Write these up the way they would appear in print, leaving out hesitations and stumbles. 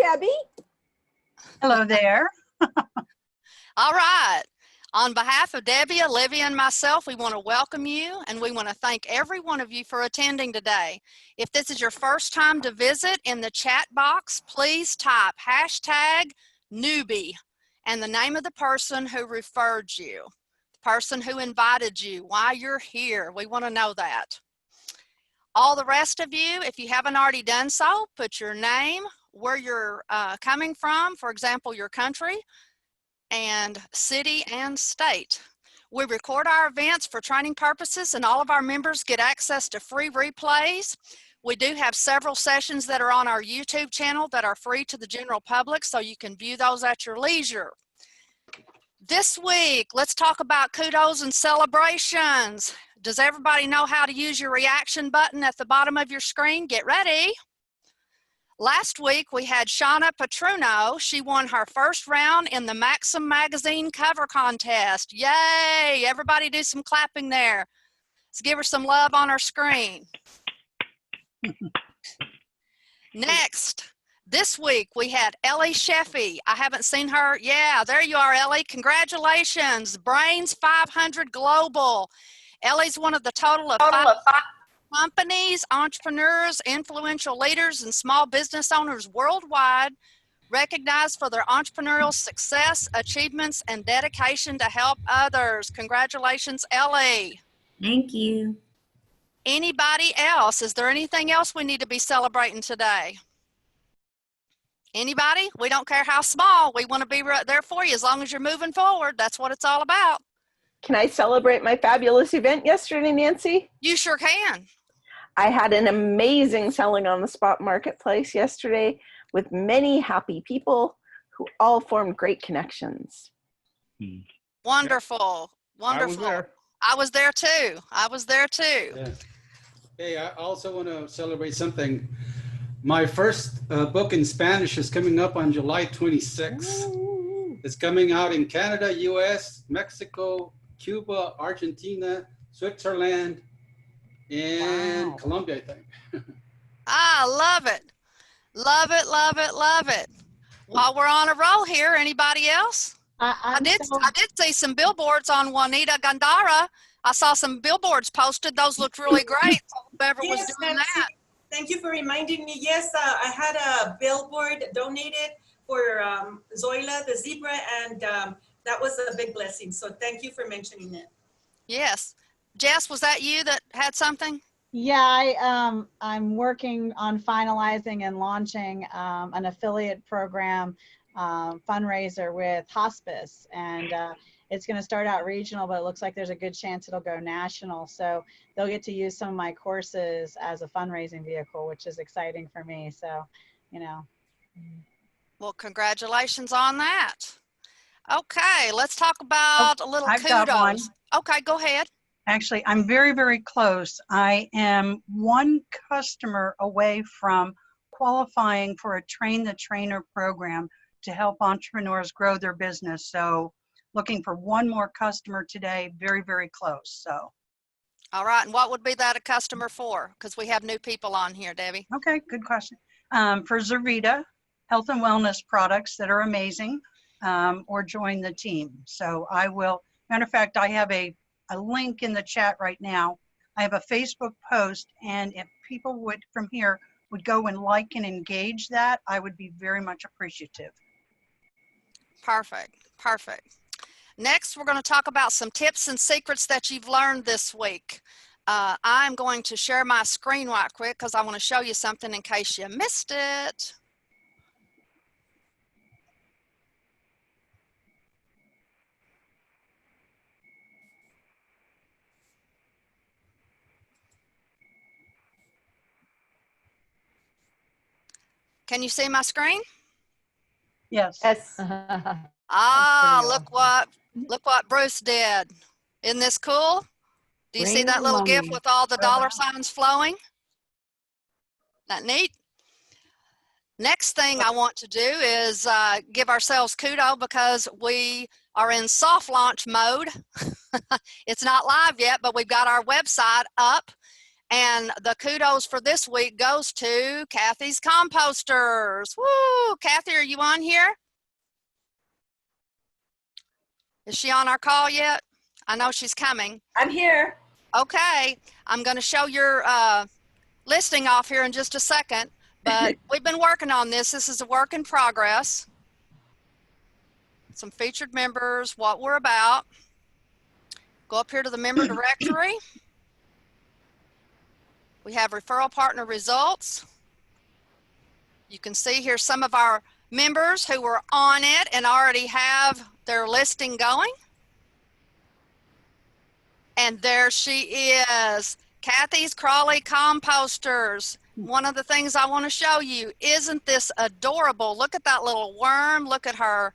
Debbie. Hello there. All right. On behalf of Debbie, Olivia, and myself, we want to welcome you, and we want to thank every one of you for attending today. If this is your first time to visit, in the chat box, please type #newbie and the name of the person who referred you, the person who invited you, why you're here. We want to know that. All the rest of you, if you haven't already done so, put your name, where you're coming from, for example, your country, and city and state. We record our events for training purposes, and all of our members get access to free replays. We do have several sessions that are on our YouTube channel that are free to the general public, so you can view those at your leisure. This week, let's talk about kudos and celebrations. Does everybody know how to use your reaction button at the bottom of your screen? Get ready. Last week, we had Shauna Petruno. She won her first round in the Maxim magazine cover contest. Yay! Everybody do some clapping there. Let's give her some love on our screen. Next, this week, we had Ellie Sheffy. I haven't seen her. Yeah, there you are, Ellie. Congratulations. Brains 500 Global. Ellie's one of the total of five companies, entrepreneurs, influential leaders, and small business owners worldwide recognized for their entrepreneurial success, achievements, and dedication to help others. Congratulations, Ellie. Thank you. Anybody else? Is there anything else we need to be celebrating today? Anybody? We don't care how small. We want to be right there for you as long as you're moving forward. That's what it's all about. Can I celebrate my fabulous event yesterday, Nancy? You sure can. I had an amazing selling on the spot marketplace yesterday with many happy people who all formed great connections. Wonderful. Wonderful. I was there too. I was there too. Yeah. Hey, I also want to celebrate something. My first book in Spanish is coming up on July 26th. Ooh. It's coming out in Canada, US, Mexico, Cuba, Argentina, Switzerland, and Colombia, I think. I love it. Love it, love it, love it. While we're on a roll here, anybody else? I did see some billboards on Juanita Gandara. I saw some billboards posted. Those looked really great. Whoever was doing Nancy, that. Thank you for reminding me. Yes, I had a billboard donated for Zoila, the zebra, and that was a big blessing. So thank you for mentioning it. Yes. Jess, was that you that had something? Yeah, I'm working on finalizing and launching an affiliate program fundraiser with hospice, and it's going to start out regional, but it looks like there's a good chance it'll go national. So they'll get to use some of my courses as a fundraising vehicle, which is exciting for me. So, you know. Well, congratulations on that. Okay, let's talk about a little kudos. Got one. Okay, go ahead. Actually, I'm very, very close. I am one customer away from qualifying for a Train the Trainer program to help entrepreneurs grow their business. So looking for one more customer today, very, very close. So. All right, and what would be that a customer for? Because we have new people on here, Debbie. Okay, good question. For Zurvita, health and wellness products that are amazing, or join the team. So I will, matter of fact, I have a link in the chat right now. I have a Facebook post, and if people would from here would go and like and engage that, I would be very much appreciative. Perfect, perfect. Next, we're going to talk about some tips and secrets that you've learned this week. I'm going to share my screen right quick because I want to show you something in case you missed it. Can you see my screen? Yes. Yes. Ah, look what Bruce did. Isn't this cool? Do you see that little GIF with all the dollar signs flowing? That neat? Next thing I want to do is give ourselves kudos because we are in soft launch mode. It's not live yet, but we've got our website up And the kudos for this week goes to Kathy's Composters. Woo! Kathy, are you on here? Is she on our call yet? I know she's coming. I'm here. Okay, I'm going to show your listing off here in just a second, but we've been working on this. This is a work in progress. Some featured members, what we're about. Go up here to the member directory. We have referral partner results. You can see here some of our members who were on it and already have their listing going. And there she is, Kathy's Crawley Composters. One of the things I want to show you, isn't this adorable? Look at that little worm, look at her.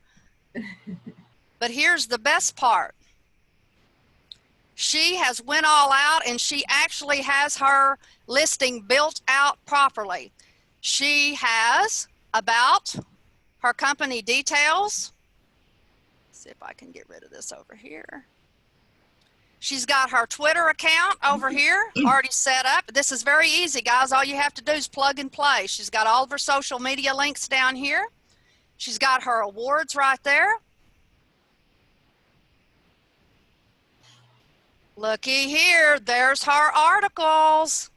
But here's the best part. She has went all out and she actually has her listing built out properly. She has about her company details. Let's see if I can get rid of this over here. She's got her Twitter account over here already set up. This is very easy, guys. All you have to do is plug and play. She's got all of her social media links down here. She's got her awards right there. Looky here, there's her articles.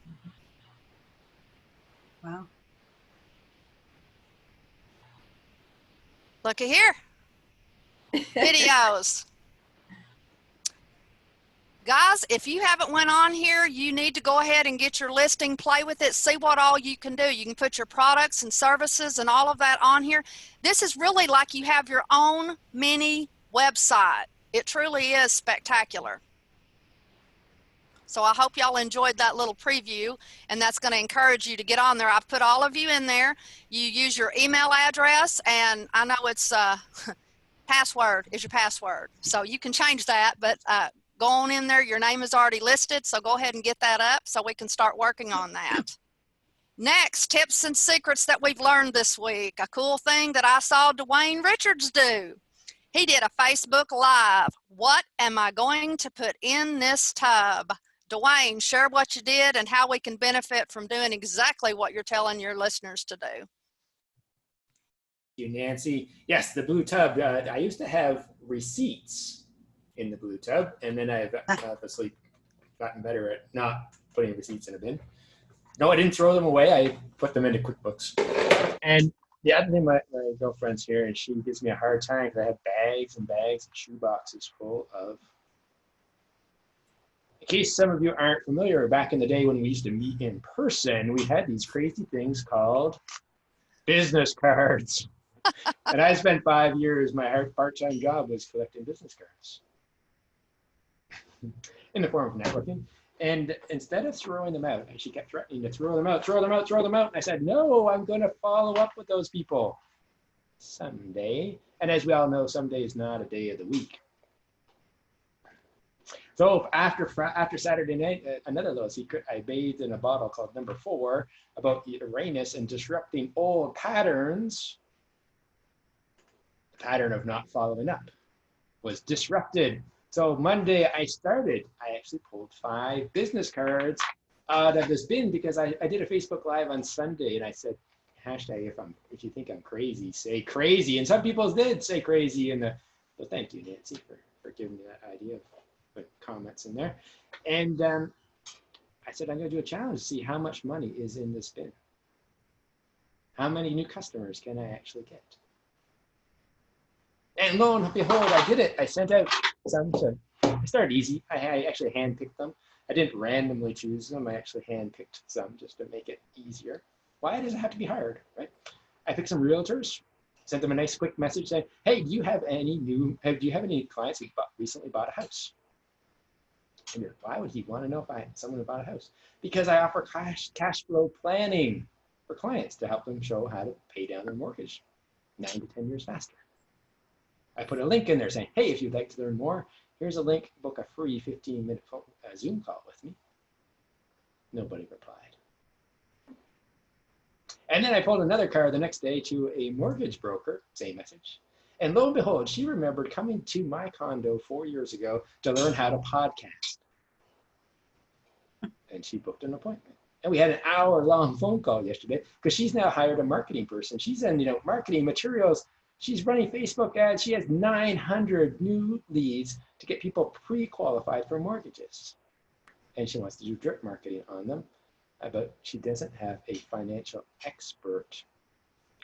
Wow. Looky here, videos. Guys, if you haven't went on here, you need to go ahead and get your listing, play with it, see what all you can do. You can put your products and services and all of that on here. This is really like you have your own mini website. It truly is spectacular. So I hope y'all enjoyed that little preview, and that's going to encourage you to get on there. I've put all of you in there. You use your email address, and I know it's password is your password. So you can change that, but go on in there. Your name is already listed, so go ahead and get that up so we can start working on that. Next, tips and secrets that we've learned this week. A cool thing that I saw Dwayne Richards do. He did a Facebook Live. What am I going to put in this tub? Dwayne, share what you did and how we can benefit from doing exactly what you're telling your listeners to do. You, Nancy. Yes, the blue tub. I used to have receipts in the blue tub, and then I've obviously gotten better at not putting receipts in a bin. No, I didn't throw them away. I put them into QuickBooks. And the other thing, my girlfriend's here, and she gives me a hard time because I have bags and bags and shoe boxes full of. In case some of you aren't familiar, back in the day when we used to meet in person, we had these crazy things called business cards. And I spent 5 years, my part-time job was collecting business cards in the form of networking. And instead of throwing them out, she kept threatening to throw them out, throw them out, throw them out. And I said, no, I'm going to follow up with those people someday. And as we all know, someday is not a day of the week. So after Saturday night, another little secret, I bathed in a bottle called Number 4 about Uranus and disrupting old patterns. The pattern of not following up was disrupted. So Monday I actually pulled 5 business cards out of this bin because I did a Facebook Live on Sunday and I said, hashtag if you think I'm crazy, say crazy. And some people did say crazy. And well, thank you, Nancy, for giving me that idea of put comments in there. And I said, I'm going to do a challenge to see how much money is in this bin. How many new customers can I actually get? And lo and behold, I did it. I sent out some. I started easy. I actually handpicked them. I didn't randomly choose them. I actually handpicked some just to make it easier. Why does it have to be hard, right? I picked some realtors, sent them a nice quick message saying, hey, do you have any clients who recently bought a house? And why would he want to know if someone who bought a house? Because I offer cash flow planning for clients to help them show how to pay down their mortgage 9 to 10 years faster. I put a link in there saying, hey, if you'd like to learn more, here's a link, book a free 15-minute Zoom call with me. Nobody replied. And then I pulled another card the next day to a mortgage broker, same message. And lo and behold, she remembered coming to my condo 4 years ago to learn how to podcast. And she booked an appointment. And we had an hour-long phone call yesterday because she's now hired a marketing person. She's in, marketing materials. She's running Facebook ads. She has 900 new leads to get people pre-qualified for mortgages. And she wants to do drip marketing on them, but she doesn't have a financial expert.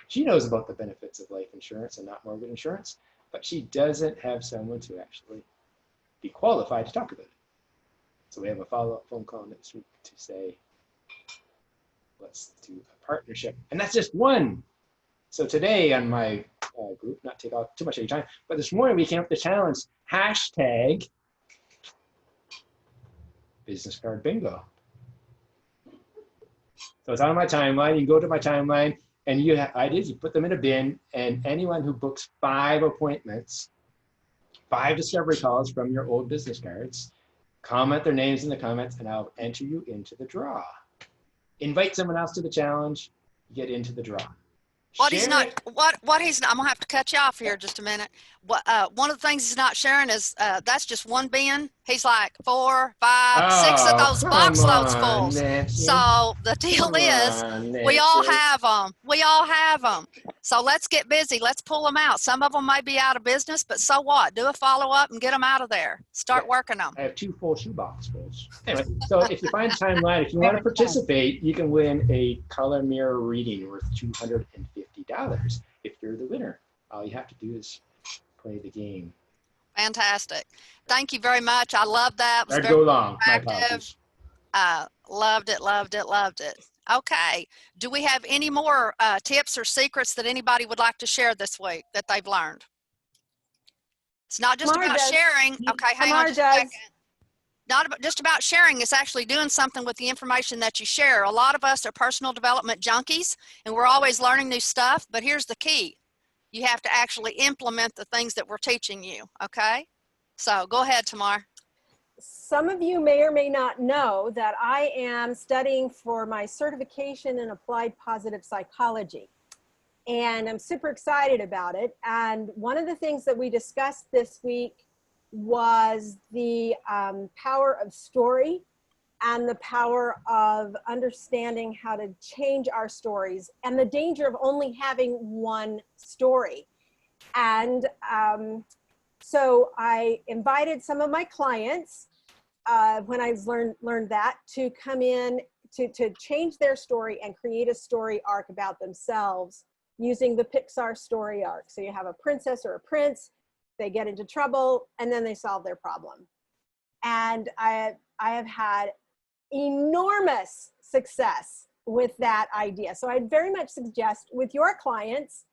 She knows about the benefits of life insurance and not mortgage insurance, but she doesn't have someone to actually be qualified to talk about it. So we have a follow-up phone call next week to say, let's do a partnership. And that's just one. So today on my group, not take off too much of your time, but this morning we came up with the challenge, hashtag business card bingo. So it's on my timeline. You go to my timeline and you have ideas, you put them in a bin, and anyone who books 5 appointments, 5 discovery calls from your old business cards, comment their names in the comments and I'll enter you into the draw. Invite someone else to the challenge, get into the draw. What he's not, what he's not, I'm gonna have to cut you off here just a minute. One of the things he's not sharing is that's just one bin. He's like 4, 5, 6 of those box loads full. So the deal is, we all have them. We all have them. So let's get busy. Let's pull them out. Some of them might be out of business, but so what? Do a follow up and get them out of there. Start working them. I have 2 full shoebox fulls. Anyway, so if you find the timeline, if you want to participate, you can win a color mirror reading worth $250 if you're the winner. All you have to do is play the game. Fantastic. Thank you very much. I love that. I'd go long. My appreciative. Loved it, loved it, loved it. Okay. Do we have any more tips or secrets that anybody would like to share this week that they've learned? It's not just about sharing. Okay, hang on just a second. Not just about sharing, it's actually doing something with the information that you share. A lot of us are personal development junkies and we're always learning new stuff, but here's the key. You have to actually implement the things that we're teaching you, okay? So go ahead, Tamar. Some of you may or may not know that I am studying for my certification in applied positive psychology. And I'm super excited about it. And one of the things that we discussed this week was the power of story and the power of understanding how to change our stories and the danger of only having one story. And so I invited some of my clients when I learned that to come in to change their story and create a story arc about themselves using the Pixar story arc. So you have a princess or a prince, they get into trouble, and then they solve their problem. And I have had enormous success with that idea. So I'd very much suggest with your clients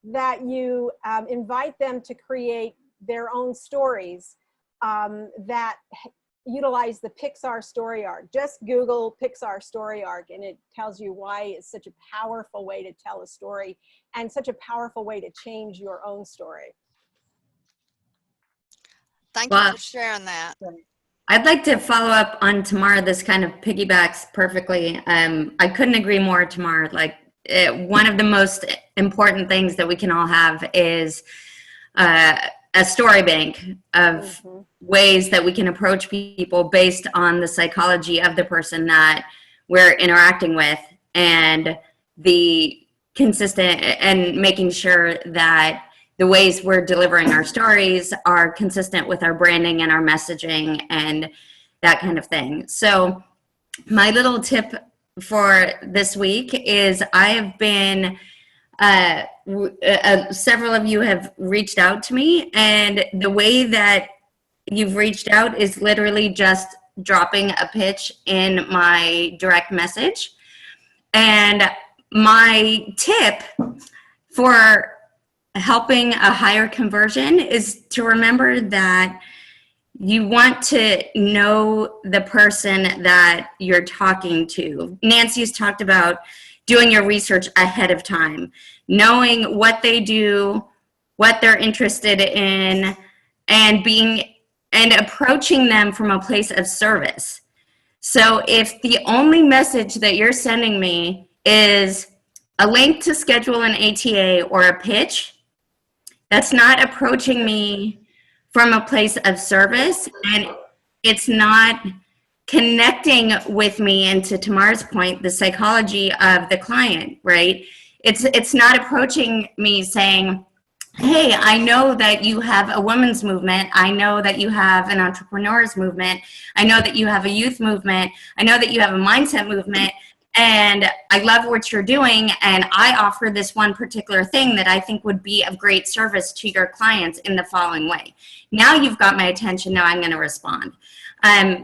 that you invite them to create their own stories that utilize the Pixar story arc. Just Google Pixar story arc and it tells you why it's such a powerful way to tell a story and such a powerful way to change your own story. Thank you for sharing that. I'd like to follow up on Tamar. This kind of piggybacks perfectly. I couldn't agree more, Tamar. Like one of the most important things that we can all have is a story bank of ways that we can approach people based on the psychology of the person that we're interacting with and the consistent and making sure that the ways we're delivering our stories are consistent with our branding and our messaging and that kind of thing. So my little tip for this week is I have been, several of you have reached out to me, and the way that you've reached out is literally just dropping a pitch in my direct message. And my tip for helping a higher conversion is to remember that you want to know the person that you're talking to. Nancy's talked about doing your research ahead of time, knowing what they do, what they're interested in, and approaching them from a place of service. So if the only message that you're sending me is a link to schedule an ATA or a pitch, that's not approaching me from a place of service, and it's not connecting with me, and to Tamar's point, the psychology of the client, right? It's not approaching me saying, hey, I know that you have a women's movement. I know that you have an entrepreneurs movement. I know that you have a youth movement. I know that you have a mindset movement. And I love what you're doing. And I offer this one particular thing that I think would be of great service to your clients in the following way. Now you've got my attention. Now I'm going to respond.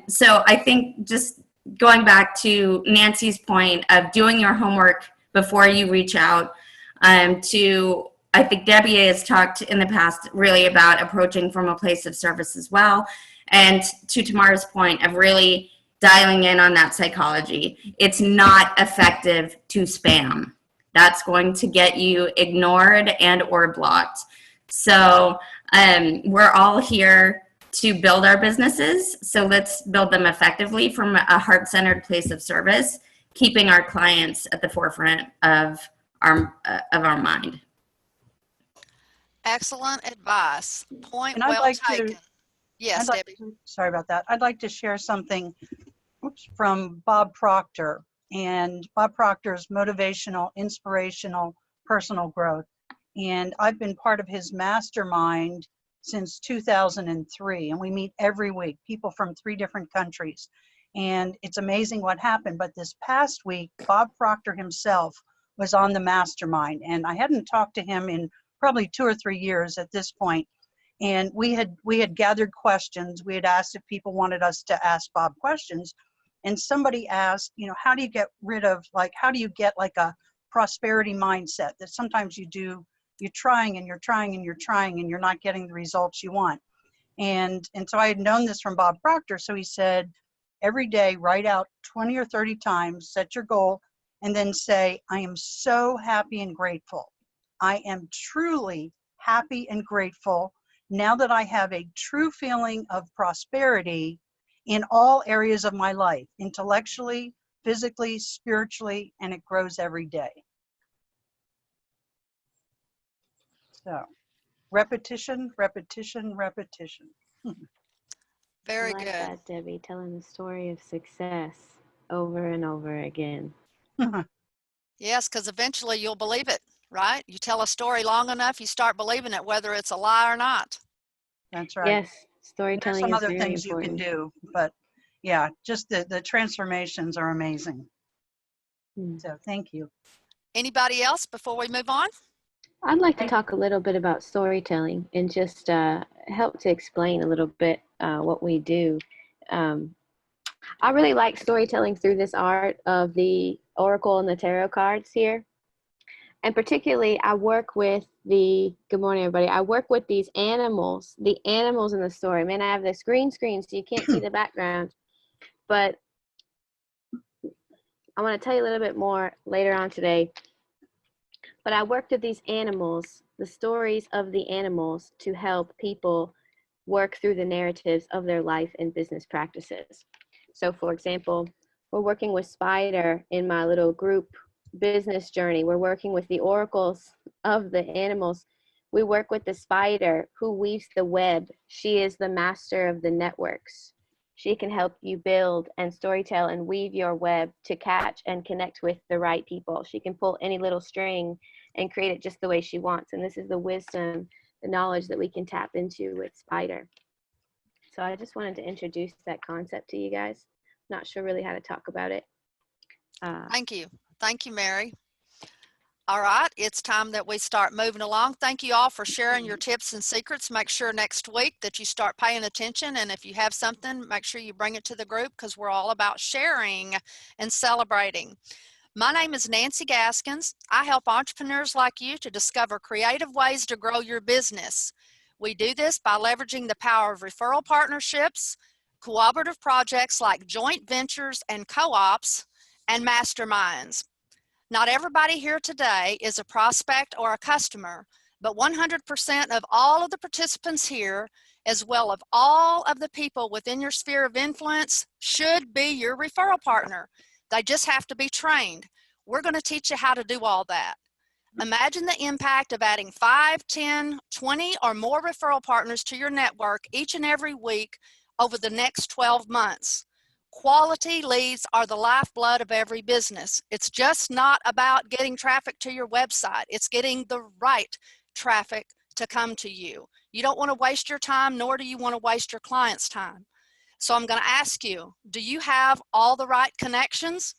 So I think just going back to Nancy's point of doing your homework before you reach out, I think Debbie has talked in the past really about approaching from a place of service as well. And to Tamar's point of really dialing in on that psychology. It's not effective to spam. That's going to get you ignored and or blocked. So we're all here to build our businesses. So let's build them effectively from a heart-centered place of service, keeping our clients at the forefront of our mind. Excellent advice. Point And I'd well like taken. to, Yes, Debbie. sorry about that. I'd like to share something from Bob Proctor. And Bob Proctor's motivational, inspirational, personal growth. And I've been part of his mastermind since 2003. And we meet every week, people from 3 different countries. And it's amazing what happened. But this past week, Bob Proctor himself was on the mastermind. And I hadn't talked to him in probably 2 or 3 years at this point. And we had gathered questions. We had asked if people wanted us to ask Bob questions. And somebody asked, you know, how do you get rid of, like, how do you get like a prosperity mindset that sometimes you're trying and you're trying and you're trying and you're not getting the results you want. And so I had known this from Bob Proctor. So he said, every day, write out 20 or 30 times, set your goal, and then say, I am so happy and grateful. I am truly happy and grateful now that I have a true feeling of prosperity in all areas of my life, intellectually, physically, spiritually, and it grows every day. So, repetition, repetition, repetition. Very I like good. that, Debbie, telling the story of success over and over again. Yes, because eventually you'll believe it, right? You tell a story long enough, you start believing it, whether it's a lie or not. That's right. Yes, There's storytelling some is other very things important. you can do, but yeah, just the transformations are amazing. So thank you. Anybody else before we move on? I'd like to talk a little bit about storytelling and just help to explain a little bit what we do. I really like storytelling through this art of the oracle and the tarot cards here. And particularly, I work with good morning, everybody. I work with these animals, the animals in the story. Man, I have this green screen, so you can't see the background. But I want to tell you a little bit more later on today. But I worked with these animals, the stories of the animals, to help people work through the narratives of their life and business practices. So, for example, we're working with Spider in my little group business journey. We're working with the oracles of the animals. We work with the spider who weaves the web. She is the master of the networks. She can help you build and storytell and weave your web to catch and connect with the right people. She can pull any little string and create it just the way she wants. And this is the wisdom, the knowledge that we can tap into with Spider. So I just wanted to introduce that concept to you guys. Not sure really how to talk about it. Thank you. Thank you, Mary. All right, it's time that we start moving along. Thank you all for sharing your tips and secrets. Make sure next week that you start paying attention. And if you have something, make sure you bring it to the group because we're all about sharing and celebrating. My name is Nancy Gaskins. I help entrepreneurs like you to discover creative ways to grow your business. We do this by leveraging the power of referral partnerships, cooperative projects like joint ventures and co-ops, and masterminds. Not everybody here today is a prospect or a customer, but 100% of all of the participants here, as well as all of the people within your sphere of influence, should be your referral partner. They just have to be trained. We're going to teach you how to do all that. Imagine the impact of adding 5, 10, 20 or more referral partners to your network each and every week over the next 12 months. Quality leads are the lifeblood of every business. It's just not about getting traffic to your website. It's getting the right traffic to come to you. You don't want to waste your time, nor do you want to waste your clients' time. So I'm going to ask you, do you have all the right connections?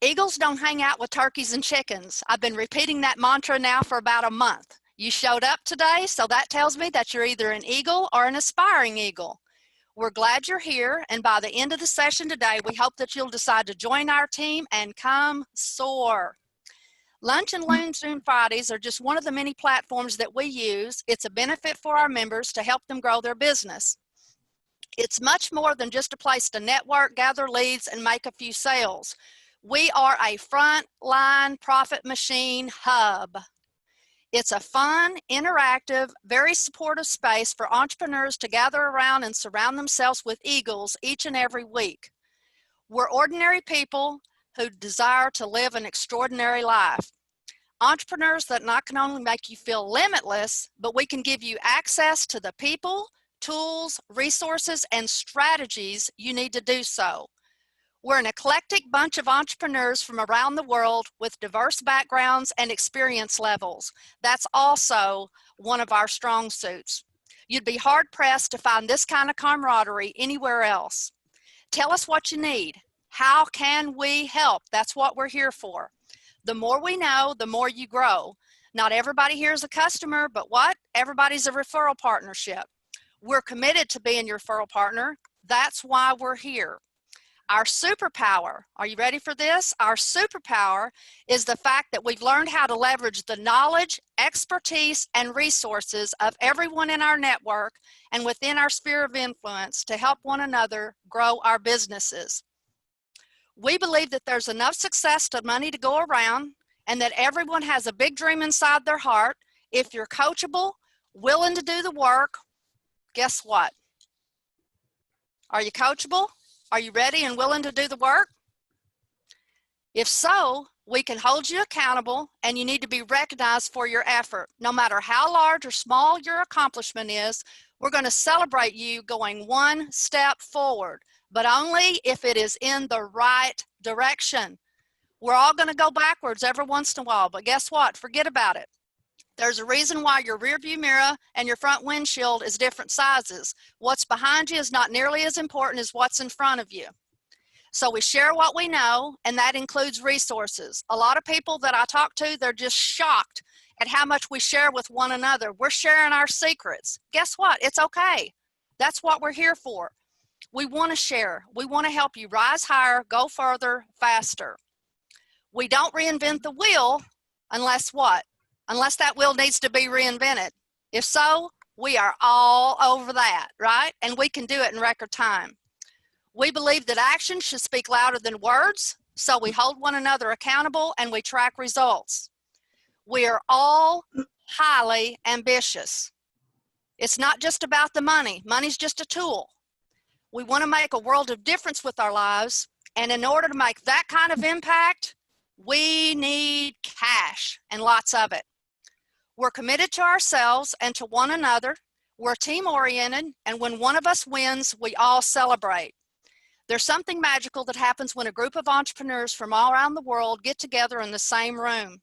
Eagles don't hang out with turkeys and chickens. I've been repeating that mantra now for about a month. You showed up today, so that tells me that you're either an eagle or an aspiring eagle. We're glad you're here, and by the end of the session today, we hope that you'll decide to join our team and come soar. Lunch and Loon Zoom Fridays are just one of the many platforms that we use. It's a benefit for our members to help them grow their business. It's much more than just a place to network, gather leads, and make a few sales. We are a frontline profit machine hub. It's a fun, interactive, very supportive space for entrepreneurs to gather around and surround themselves with eagles each and every week. We're ordinary people who desire to live an extraordinary life. Entrepreneurs that not can only make you feel limitless, but we can give you access to the people, tools, resources, and strategies you need to do so. We're an eclectic bunch of entrepreneurs from around the world with diverse backgrounds and experience levels. That's also one of our strong suits. You'd be hard-pressed to find this kind of camaraderie anywhere else. Tell us what you need. How can we help? That's what we're here for. The more we know, the more you grow. Not everybody here is a customer, but what? Everybody's a referral partnership. We're committed to being your referral partner. That's why we're here. Our superpower, are you ready for this? Our superpower is the fact that we've learned how to leverage the knowledge, expertise, and resources of everyone in our network and within our sphere of influence to help one another grow our businesses. We believe that there's enough success to money to go around and that everyone has a big dream inside their heart. If you're coachable, willing to do the work, guess what? Are you coachable? Are you ready and willing to do the work? If so, we can hold you accountable and you need to be recognized for your effort. No matter how large or small your accomplishment is, we're going to celebrate you going one step forward, but only if it is in the right direction. We're all going to go backwards every once in a while, but guess what? Forget about it. There's a reason why your rear view mirror and your front windshield is different sizes. What's behind you is not nearly as important as what's in front of you. So we share what we know, and that includes resources. A lot of people that I talk to, they're just shocked at how much we share with one another. We're sharing our secrets. Guess what? It's okay. That's what we're here for. We want to share. We want to help you rise higher, go further, faster. We don't reinvent the wheel unless what? Unless that wheel needs to be reinvented. If so, we are all over that, right? And we can do it in record time. We believe that action should speak louder than words, so we hold one another accountable and we track results. We are all highly ambitious. It's not just about the money. Money's just a tool. We want to make a world of difference with our lives, and in order to make that kind of impact, we need cash and lots of it. We're committed to ourselves and to one another. We're team-oriented, and when one of us wins, we all celebrate. There's something magical that happens when a group of entrepreneurs from all around the world get together in the same room.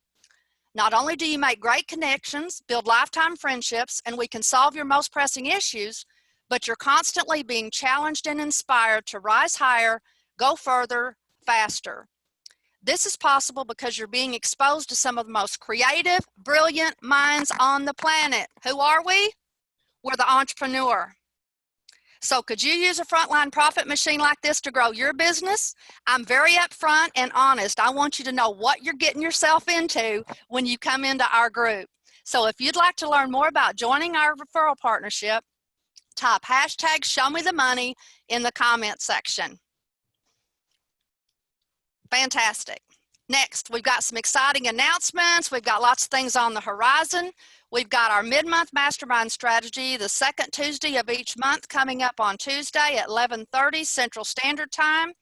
Not only do you make great connections, build lifetime friendships, and we can solve your most pressing issues, but you're constantly being challenged and inspired to rise higher, go further, faster. This is possible because you're being exposed to some of the most creative, brilliant minds on the planet. Who are we? We're the entrepreneur. So could you use a frontline profit machine like this to grow your business? I'm very upfront and honest. I want you to know what you're getting yourself into when you come into our group. So if you'd like to learn more about joining our referral partnership, type #ShowMeTheMoney in the comment section. Fantastic. Next, we've got some exciting announcements. We've got lots of things on the horizon. We've got our mid-month mastermind strategy, the second Tuesday of each month, coming up on Tuesday at 11:30 Central Standard Time.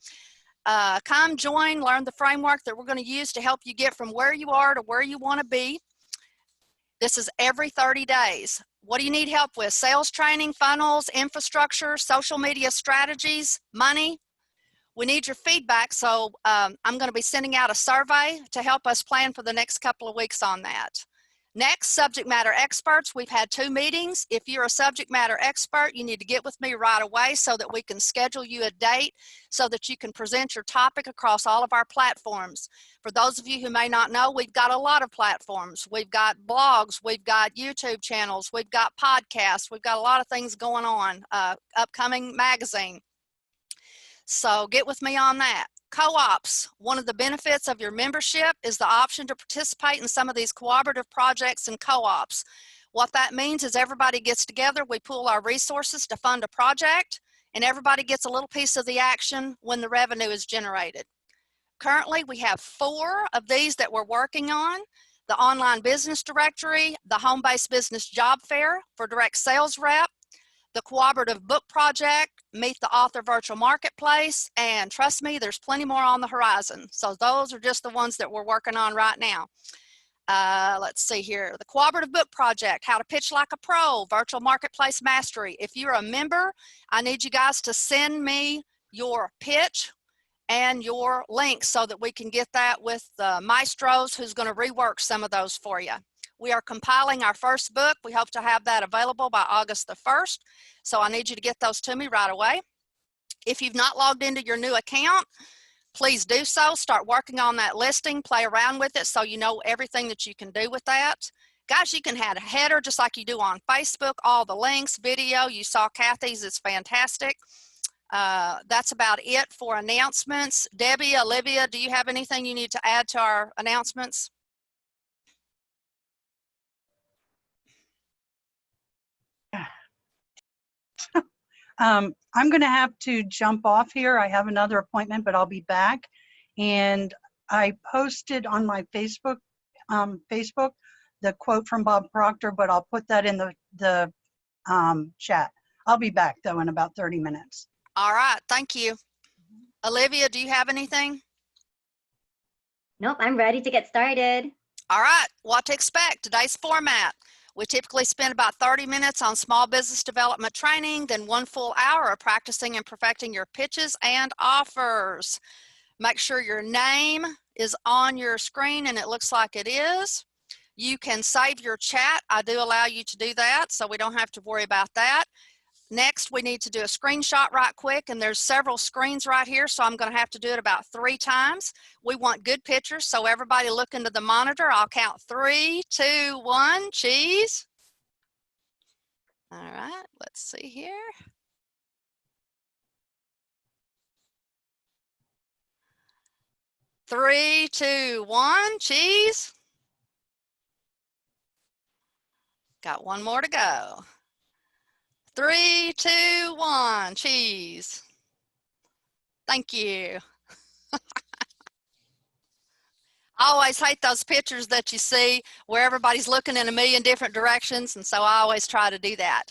Come join, learn the framework that we're going to use to help you get from where you are to where you want to be. This is every 30 days. What do you need help with? Sales training, funnels, infrastructure, social media strategies, money? We need your feedback, so I'm going to be sending out a survey to help us plan for the next couple of weeks on that. Next, subject matter experts. We've had 2 meetings. If you're a subject matter expert, you need to get with me right away so that we can schedule you a date so that you can present your topic across all of our platforms. For those of you who may not know, we've got a lot of platforms. We've got blogs, we've got YouTube channels, we've got podcasts, we've got a lot of things going on, upcoming magazine. So get with me on that. Co-ops, one of the benefits of your membership is the option to participate in some of these cooperative projects and co-ops. What that means is everybody gets together, we pool our resources to fund a project, and everybody gets a little piece of the action when the revenue is generated. Currently, we have 4 of these that we're working on: the online business directory, the home-based business job fair for direct sales rep, the cooperative book project, Meet the Author virtual marketplace, and trust me, there's plenty more on the horizon. So those are just the ones that we're working on right now. Let's see here, the cooperative book project, how to pitch like a pro, virtual marketplace mastery. If you're a member, I need you guys to send me your pitch and your links so that we can get that with the maestros who's going to rework some of those for you. We are compiling our first book. We hope to have that available by August the 1st. So I need you to get those to me right away. If you've not logged into your new account, please do so. Start working on that listing, play around with it so you know everything that you can do with that. Guys, you can add a header just like you do on Facebook, all the links, video. You saw Kathy's, it's fantastic. That's about it for announcements. Debbie, Olivia, do you have anything you need to add to our announcements? I'm going to have to jump off here. I have another appointment, but I'll be back. And I posted on my Facebook the quote from Bob Proctor, but I'll put that in the chat. I'll be back though in about 30 minutes. All right, thank you. Olivia, do you have anything? Nope, I'm ready to get started. All right, what to expect. Today's format. We typically spend about 30 minutes on small business development training, then 1 full hour of practicing and perfecting your pitches and offers. Make sure your name is on your screen, and it looks like it is. You can save your chat. I do allow you to do that, so we don't have to worry about that. Next, we need to do a screenshot right quick, and there's several screens right here, so I'm going to have to do it about 3 times. We want good pictures, so everybody look into the monitor. I'll count 3, 2, 1, cheese. All right, let's see here. Three, 2, 1, cheese. Got 1 more to go. 3, 2, 1, cheese. Thank you. I always hate those pictures that you see where everybody's looking in a million different directions, and so I always try to do that.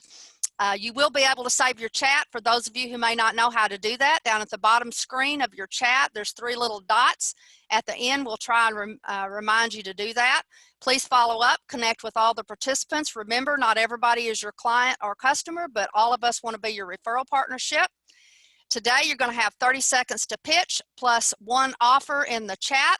You will be able to save your chat. For those of you who may not know how to do that, down at the bottom screen of your chat, there's 3 little dots. At the end, we'll try and remind you to do that. Please follow up, connect with all the participants. Remember, not everybody is your client or customer, but all of us want to be your referral partnership. Today, you're going to have 30 seconds to pitch plus 1 offer in the chat.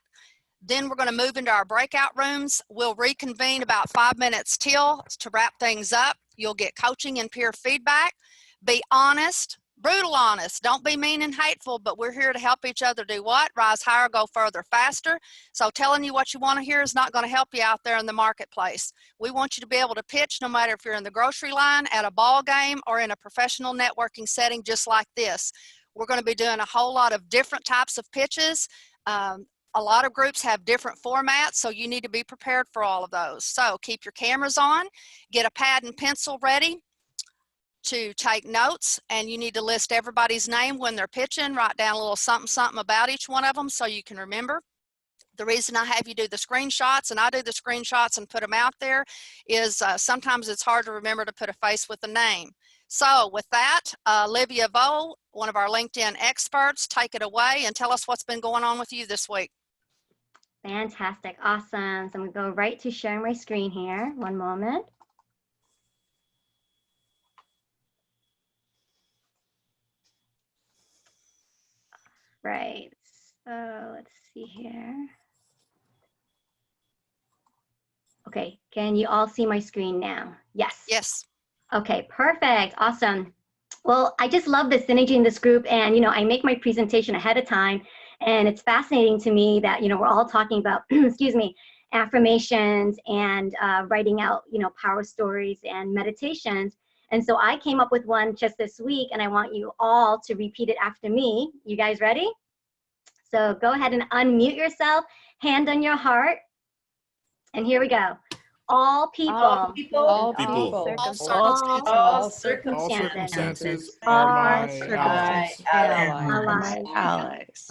Then we're going to move into our breakout rooms. We'll reconvene about 5 minutes till to wrap things up. You'll get coaching and peer feedback. Be honest, brutal honest. Don't be mean and hateful, but we're here to help each other do what? Rise higher, go further, faster. So telling you what you want to hear is not going to help you out there in the marketplace. We want you to be able to pitch no matter if you're in the grocery line, at a ball game, or in a professional networking setting just like this. We're going to be doing a whole lot of different types of pitches. A lot of groups have different formats, so you need to be prepared for all of those. So keep your cameras on, get a pad and pencil ready to take notes, and you need to list everybody's name when they're pitching. Write down a little something, something about each one of them so you can remember. The reason I have you do the screenshots, and I do the screenshots and put them out there, is sometimes it's hard to remember to put a face with a name. So with that, Olivia Vo, one of our LinkedIn experts, take it away and tell us what's been going on with you this week. Fantastic, awesome. So I'm gonna go right to sharing my screen here. One moment. Right. So let's see here. Okay, can you all see my screen now? Yes. Yes. Okay, perfect. Awesome. Well, I just love the synergy in this group, and I make my presentation ahead of time, and it's fascinating to me that we're all talking about excuse me, affirmations and writing out power stories and meditations. And so I came up with one just this week, and I want you all to repeat it after me. You guys ready? So go ahead and unmute yourself, hand on your heart, and here we go. All people, All people, All all circumstances are my my allies. allies.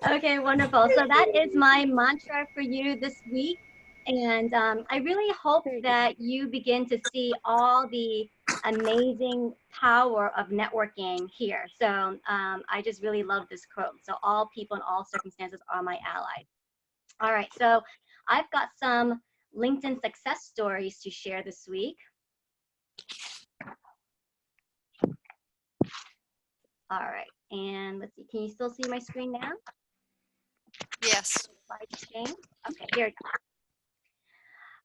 Okay, wonderful. So that is my mantra for you this week. And I really hope that you begin to see all the amazing power of networking here. So I just really love this quote. So all people in all circumstances are my allies. All right, so I've got some LinkedIn success stories to share this week. All right, and let's see, can you still see my screen now? Yes. Okay, here it goes.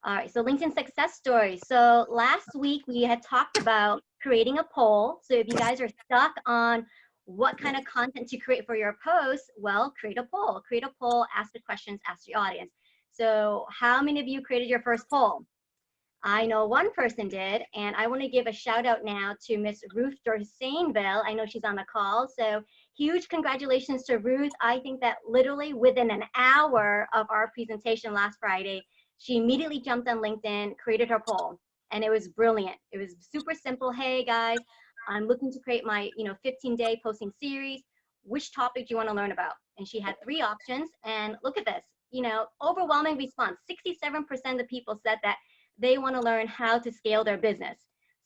All right, so LinkedIn success stories. So last week we had talked about creating a poll. So if you guys are stuck on what kind of content to create for your posts, well, create a poll. Create a poll, ask the questions, ask the audience. So how many of you created your first poll? I know one person did, and I want to give a shout out now to Miss Ruth Dorsainville. I know she's on the call, so huge congratulations to Ruth. I think that literally within an hour of our presentation last Friday, she immediately jumped on LinkedIn, created her poll, and it was brilliant. It was super simple. Hey guys, I'm looking to create my 15-day posting series. Which topic do you want to learn about? And she had 3 options, and look at this, overwhelming response. 67% of the people said that they want to learn how to scale their business.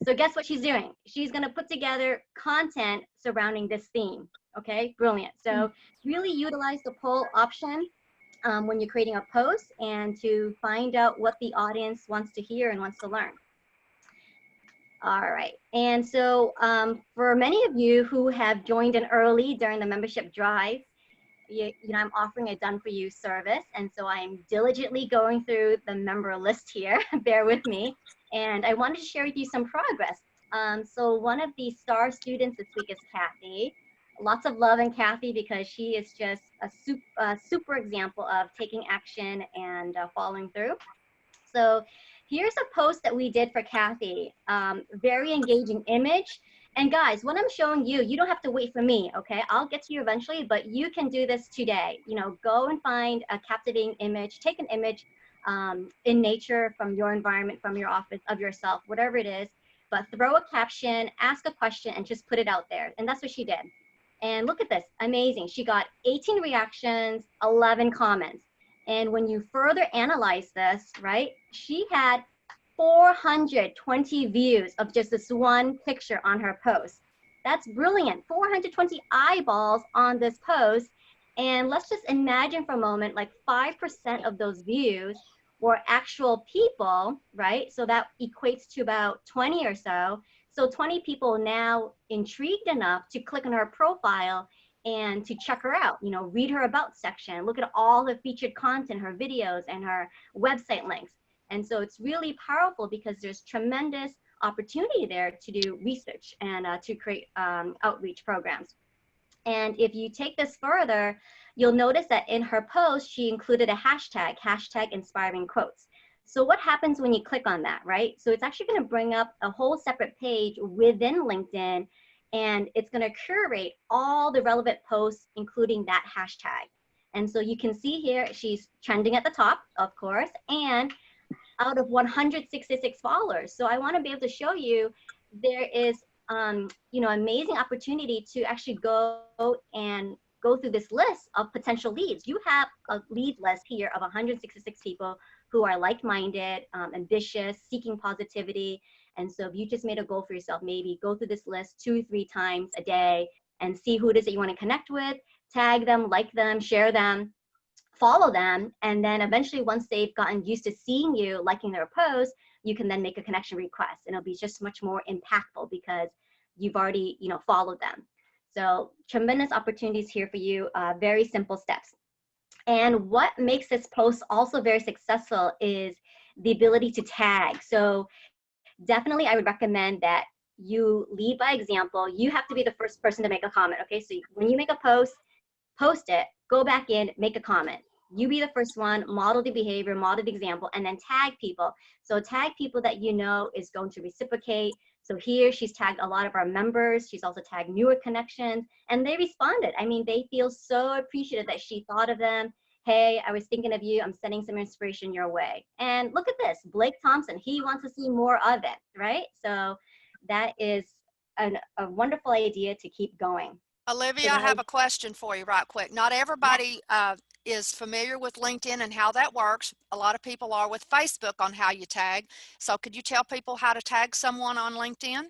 So guess what she's doing? She's going to put together content surrounding this theme. Okay, brilliant. So really utilize the poll option when you're creating a post and to find out what the audience wants to hear and wants to learn. All right, and so for many of you who have joined in early during the membership drive, I'm offering a done for you service. And so I'm diligently going through the member list here, bear with me. And I wanted to share with you some progress. So one of the star students this week is Kathy. Lots of love in Kathy because she is just a super example of taking action and following through. So here's a post that we did for Kathy. Very engaging image. And guys, what I'm showing you, you don't have to wait for me, okay? I'll get to you eventually, but you can do this today. Go and find a captivating image, take an image in nature from your environment, from your office, of yourself, whatever it is, but throw a caption, ask a question, and just put it out there. And that's what she did. And look at this, amazing. She got 18 reactions, 11 comments. And when you further analyze this, right, she had 420 views of just this one picture on her post. That's brilliant. 420 eyeballs on this post. And let's just imagine for a moment, like 5% of those views were actual people, right? So that equates to about 20 or so. So 20 people now intrigued enough to click on her profile and to check her out, read her about section, look at all the featured content, her videos and her website links. And so it's really powerful because there's tremendous opportunity there to do research and to create outreach programs. And if you take this further, you'll notice that in her post, she included a hashtag inspiring quotes. So what happens when you click on that, right? So it's actually going to bring up a whole separate page within LinkedIn, and it's going to curate all the relevant posts, including that hashtag. And so you can see here, she's trending at the top, of course, and out of 166 followers. So I want to be able to show you there is, amazing opportunity to actually go through this list of potential leads. You have a lead list here of 166 people who are like-minded, ambitious, seeking positivity. And so if you just made a goal for yourself, maybe go through this list 2-3 times a day and see who it is that you want to connect with, tag them, like them, share them, follow them, and then eventually once they've gotten used to seeing you liking their posts, you can then make a connection request, and it'll be just much more impactful because you've already followed them. So tremendous opportunities here for you, very simple steps. And what makes this post also very successful is the ability to tag. So definitely I would recommend that you lead by example. You have to be the first person to make a comment, okay? So when you make a post it, go back in, make a comment. You be the first one, model the behavior, model the example, and then tag people. So tag people that you know is going to reciprocate. So here she's tagged a lot of our members. She's also tagged newer connections, and they responded. I mean, they feel so appreciative that she thought of them. Hey, I was thinking of you. I'm sending some inspiration your way. And look at this, Blake Thompson, he wants to see more of it, right? So that is a wonderful idea to keep going. Olivia, I have a question for you right quick. Not everybody is familiar with LinkedIn and how that works. A lot of people are with Facebook on how you tag. So could you tell people how to tag someone on LinkedIn?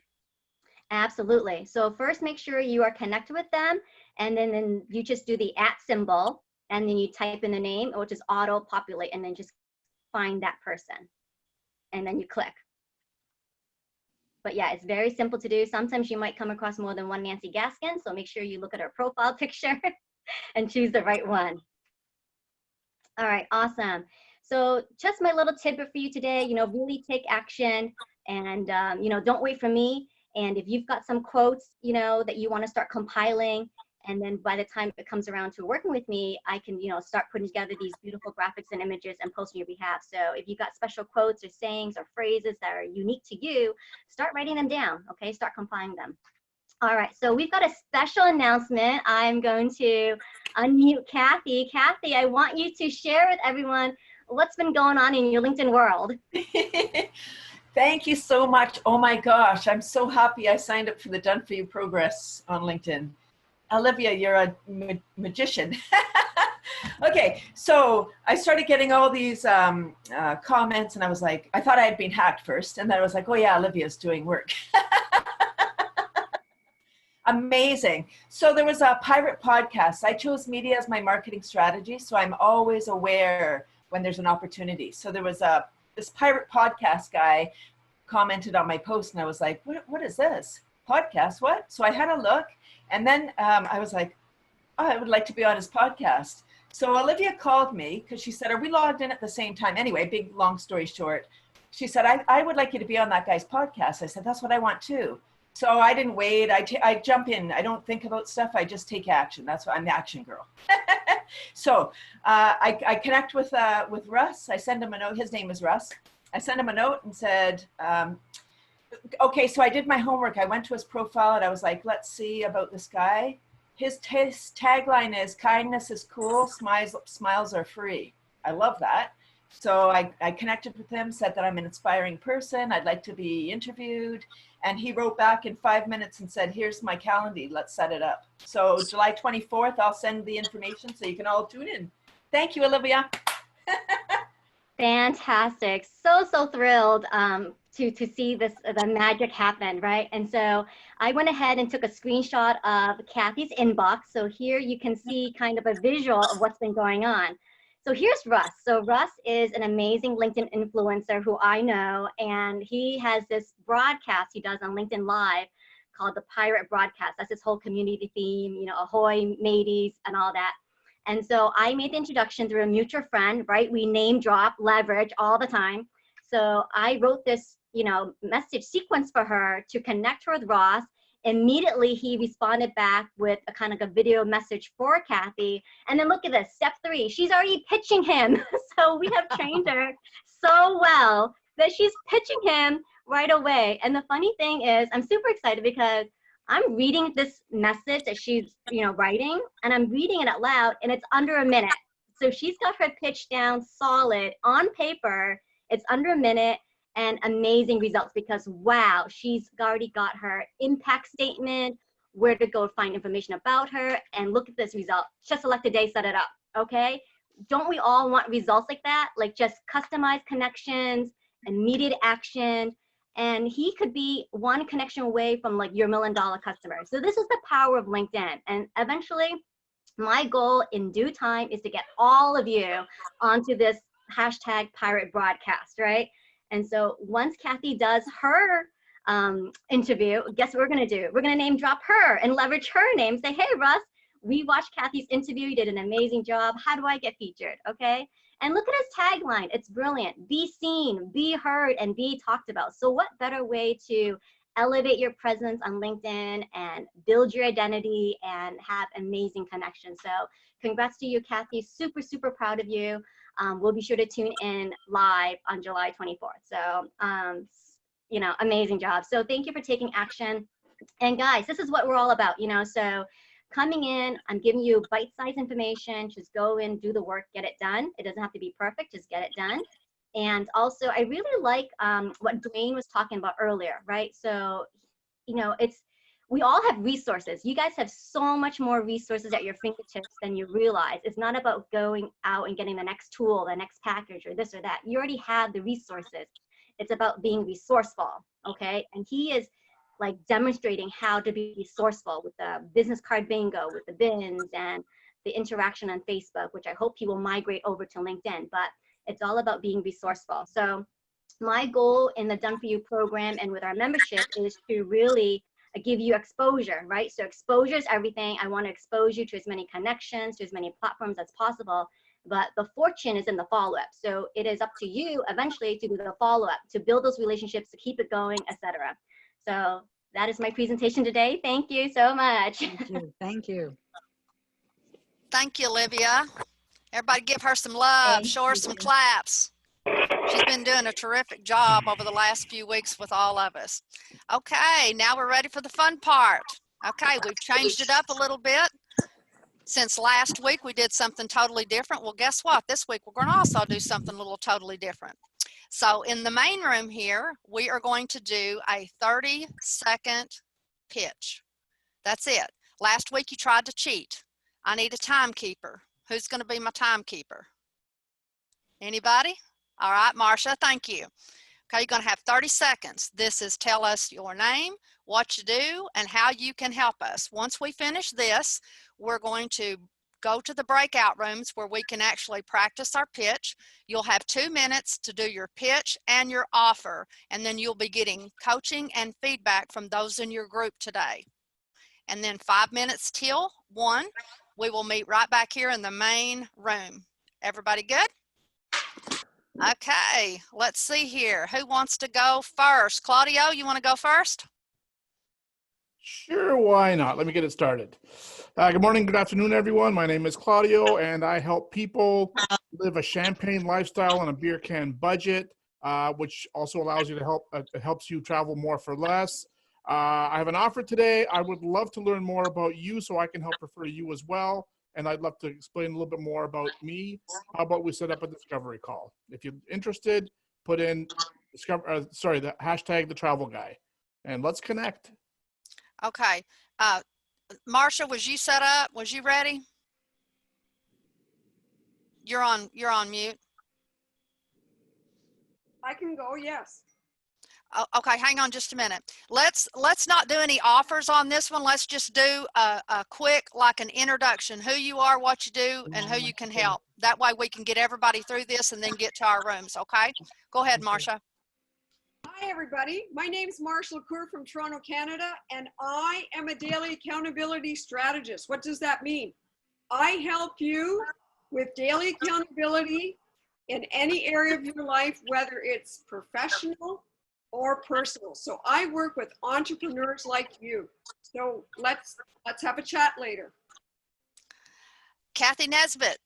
Absolutely. So first make sure you are connected with them, and then you just do the @ symbol, and then you type in the name, or just auto populate, and then just find that person. And then you click. But yeah, it's very simple to do. Sometimes you might come across more than one Nancy Gaskin, so make sure you look at her profile picture and choose the right one. All right, awesome. So just my little tidbit for you today, really take action, and, don't wait for me. And if you've got some quotes, that you want to start compiling, and then by the time it comes around to working with me, I can, start putting together these beautiful graphics and images and post on your behalf. So if you've got special quotes or sayings or phrases that are unique to you, start writing them down, okay? Start compiling them. All right, so we've got a special announcement. I'm going to unmute Kathy. Kathy, I want you to share with everyone what's been going on in your LinkedIn world. Thank you so much. Oh my gosh, I'm so happy I signed up for the Done For You Progress on LinkedIn. Olivia, you're a magician. Okay, so I started getting all these comments, and I was like, I thought I had been hacked first, and then I was like, oh yeah, Olivia's doing work. Amazing. So there was a pirate podcast. I chose media as my marketing strategy, so I'm always aware when there's an opportunity. So there was this pirate podcast guy commented on my post, and I was like, what is this? Podcast, what? So I had a look, and then I was like, oh, I would like to be on his podcast. So Olivia called me because she said, are we logged in at the same time? Anyway, big, long story short, she said, I would like you to be on that guy's podcast. I said, that's what I want too. So I didn't wait. I jump in. I don't think about stuff. I just take action. That's what I'm the action girl. So I connect with Russ. I send him a note. His name is Russ. I sent him a note and said, okay, so I did my homework. I went to his profile and I was like, let's see about this guy. His tagline is kindness is cool, smiles are free. I love that. So I connected with him, said that I'm an inspiring person. I'd like to be interviewed. And he wrote back in 5 minutes and said, here's my calendar, let's set it up. So July 24th, I'll send the information so you can all tune in. Thank you, Olivia. Fantastic. So thrilled to see the magic happen, right? And so I went ahead and took a screenshot of Kathy's inbox. So here you can see kind of a visual of what's been going on. So here's Russ. So Russ is an amazing LinkedIn influencer who I know, and he has this broadcast he does on LinkedIn Live called the Pirate Broadcast. That's his whole community theme, ahoy mateys and all that. And so I made the introduction through a mutual friend, right? We name drop, leverage all the time. So I wrote this, message sequence for her to connect her with Ross. Immediately he responded back with a kind of a video message for Kathy. And then look at this, step 3, she's already pitching him. So we have trained her so well that she's pitching him right away. And the funny thing is, I'm super excited because I'm reading this message that she's, writing, and I'm reading it out loud, and it's under a minute. So she's got her pitch down solid on paper. It's under a minute, and amazing results because, wow, she's already got her impact statement, where to go find information about her, and look at this result. Just select a day, set it up, okay? Don't we all want results like that? Like just customized connections, immediate action, and he could be one connection away from like your $1 million customer. So this is the power of LinkedIn. And eventually, my goal in due time is to get all of you onto this hashtag pirate broadcast, right? And so once Kathy does her interview, guess what we're going to do? We're going to name drop her and leverage her name. Say, hey, Russ, we watched Kathy's interview. You did an amazing job. How do I get featured? Okay. And look at his tagline. It's brilliant. Be seen, be heard, and be talked about. So what better way to elevate your presence on LinkedIn and build your identity and have amazing connections. So congrats to you, Kathy. Super, super proud of you. We'll be sure to tune in live on July 24th. So, you know, amazing job. So thank you for taking action. And guys, this is what we're all about, you know, so coming in, I'm giving you bite-sized information. Just go in, do the work, get it done. It doesn't have to be perfect, just get it done. And also, I really like what Dwayne was talking about earlier, right? So, you know, we all have resources. You guys have so much more resources at your fingertips than you realize. It's not about going out and getting the next tool, the next package, or this or that. You already have the resources. It's about being resourceful, okay? And he is like demonstrating how to be resourceful with the business card bingo, with the bins, and the interaction on Facebook, which I hope he will migrate over to LinkedIn. But it's all about being resourceful. So my goal in the Done For You program and with our membership is to really give you exposure, right? So exposure is everything. I want to expose you to as many connections, to as many platforms as possible. But the fortune is in the follow-up. So it is up to you eventually to do the follow-up, to build those relationships, to keep it going, etc. So that is my presentation today. Thank you so much. Thank you. Thank you. Thank you, Olivia. Everybody give her some love, show her some claps. She's been doing a terrific job over the last few weeks with all of us. Okay, now we're ready for the fun part. Okay, we've changed it up a little bit. Since last week we did something totally different. Well, guess what? This week we're going to also do something a little totally different. So in the main room here, we are going to do a 30-second pitch. That's it. Last week you tried to cheat. I need a timekeeper. Who's going to be my timekeeper? Anybody? All right, Marcia, thank you. Okay, you're going to have 30 seconds. This is tell us your name, what you do, and how you can help us. Once we finish this, we're going to go to the breakout rooms where we can actually practice our pitch. You'll have 2 minutes to do your pitch and your offer, and then you'll be getting coaching and feedback from those in your group today. And then 5 minutes till 1, we will meet right back here in the main room. Everybody good? Okay, let's see here. Who wants to go first? Claudio, you want to go first? Sure, why not? Let me get it started. Good morning, good afternoon, everyone. My name is Claudio, and I help people live a champagne lifestyle on a beer can budget, which also allows you to helps you travel more for less. I have an offer today. I would love to learn more about you so I can help refer you as well. And I'd love to explain a little bit more about me. How about we set up a discovery call? If you're interested, put in the hashtag the travel guy, and let's connect. Okay. Marsha, was you set up? Was you ready? You're on mute. I can go, yes. Okay, hang on just a minute. Let's not do any offers on this one. Let's just do a quick, like an introduction, who you are, what you do, and who you can help. That way we can get everybody through this and then get to our rooms, okay? Go ahead, Marsha. Hi, everybody. My name is Marsha LaCour from Toronto, Canada, and I am a daily accountability strategist. What does that mean? I help you with daily accountability in any area of your life, whether it's professional or personal. So I work with entrepreneurs like you. So let's have a chat later. Kathy Nesbitt.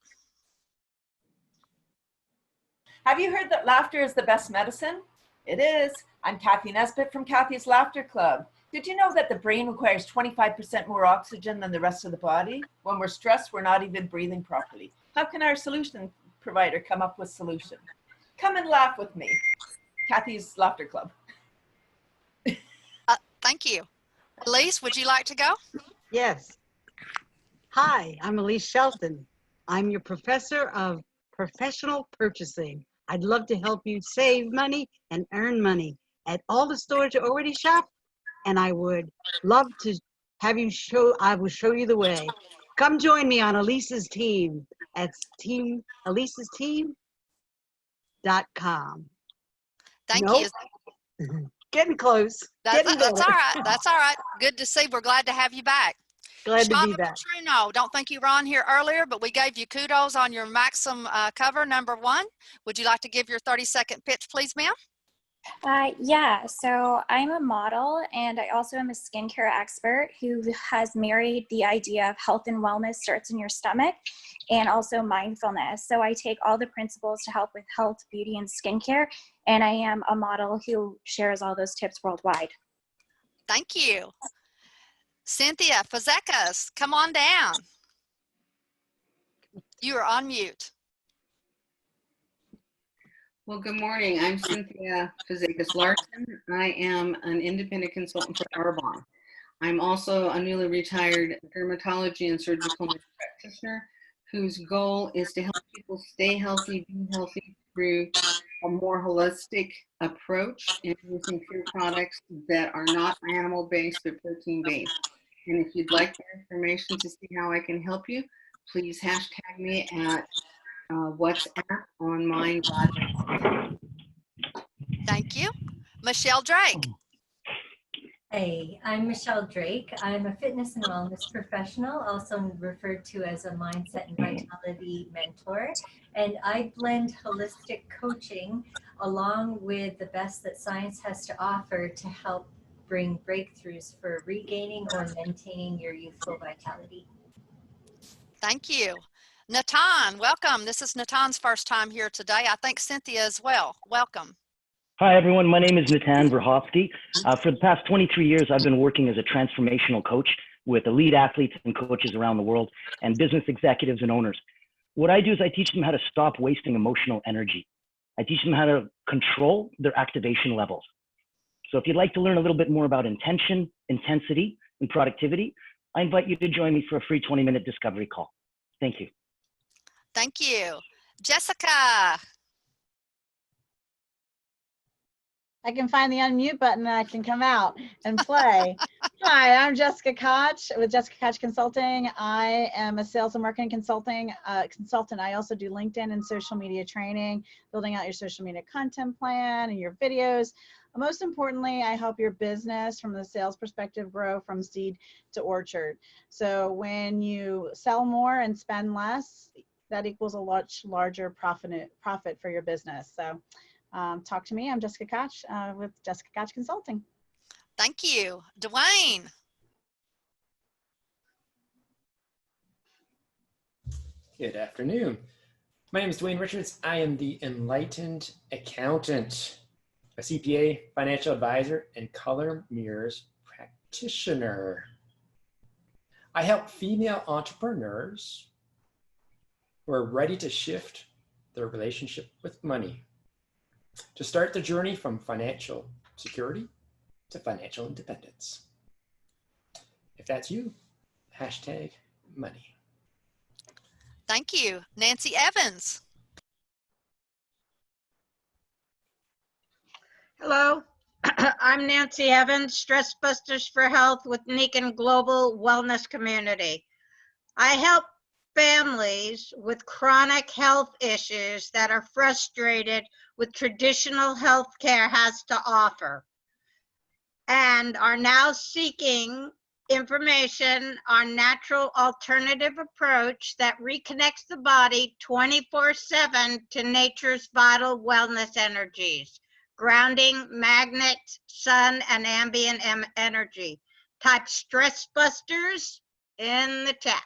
Have you heard that laughter is the best medicine? It is. I'm Kathy Nesbitt from Kathy's Laughter Club. Did you know that the brain requires 25% more oxygen than the rest of the body? When we're stressed, we're not even breathing properly. How can our solution provider come up with solution? Come and laugh with me. Kathy's Laughter Club. Thank you. Elise, would you like to go? Yes. Hi, I'm Elise Shelton. I'm your professor of professional purchasing. I'd love to help you save money and earn money at all the stores you already shop, and I would love to have you I will show you the way. Come join me on Elise's team at Elise'sTeam.com. Thank you. Getting close. That's Getting all there. right. That's all right. Good to see. We're glad to have you back. Glad to be Shauna back. Petruno, don't think you were on here earlier, but we gave you kudos on your Maxim cover, #1. Would you like to give your 30-second pitch, please, ma'am? Yeah, so I'm a model and I also am a skincare expert who has married the idea of health and wellness starts in your stomach and also mindfulness. So I take all the principles to help with health, beauty, and skincare, and I am a model who shares all those tips worldwide. Thank you. Cynthia Fazekas, come on down. You are on mute. Well, good morning. I'm Cynthia Fazekas Larson. I am an independent consultant for Arbonne. I'm also a newly retired dermatology and surgical nurse practitioner whose goal is to help people stay healthy, be healthy through a more holistic approach and using pure products that are not animal-based but protein-based. And if you'd like more information to see how I can help you, please hashtag me at WhatsApp on my Thank you. Michelle Drake. Hey, I'm Michelle Drake. I'm a fitness and wellness professional, also referred to as a mindset and vitality mentor. And I blend holistic coaching along with the best that science has to offer to help bring breakthroughs for regaining or maintaining your youthful vitality. Thank you. Natan, welcome. This is Natan's first time here today. I think Cynthia as well. Welcome. Hi, everyone. My name is Natan Verhovsky. For the past 23 years, I've been working as a transformational coach with elite athletes and coaches around the world and business executives and owners. What I do is I teach them how to stop wasting emotional energy. I teach them how to control their activation levels. So if you'd like to learn a little bit more about intention, intensity, and productivity, I invite you to join me for a free 20-minute discovery call. Thank you. Thank you. Jessica. I can find the unmute button and I can come out and play. Hi, I'm Jessica Koch with Jessica Koch Consulting. I am a sales and marketing consultant. I also do LinkedIn and social media training, building out your social media content plan and your videos. Most importantly, I help your business from the sales perspective grow from seed to orchard. So when you sell more and spend less, that equals a much larger profit for your business. So talk to me. I'm Jessica Koch with Jessica Koch Consulting. Thank you. Dwayne. Good afternoon. My name is Dwayne Richards. I am the Enlightened Accountant, a CPA, financial advisor, and color mirrors practitioner. I help female entrepreneurs who are ready to shift their relationship with money, to start the journey from financial security to financial independence. If that's you, hashtag money. Thank you. Nancy Evans. Hello, I'm Nancy Evans, Stress Busters for Health with Nikan Global Wellness Community. I help families with chronic health issues that are frustrated with traditional health care has to offer and are now seeking information on natural alternative approach that reconnects the body 24/7 to nature's vital wellness energies. Grounding, magnet, sun, and ambient energy. Type Stress Busters in the chat.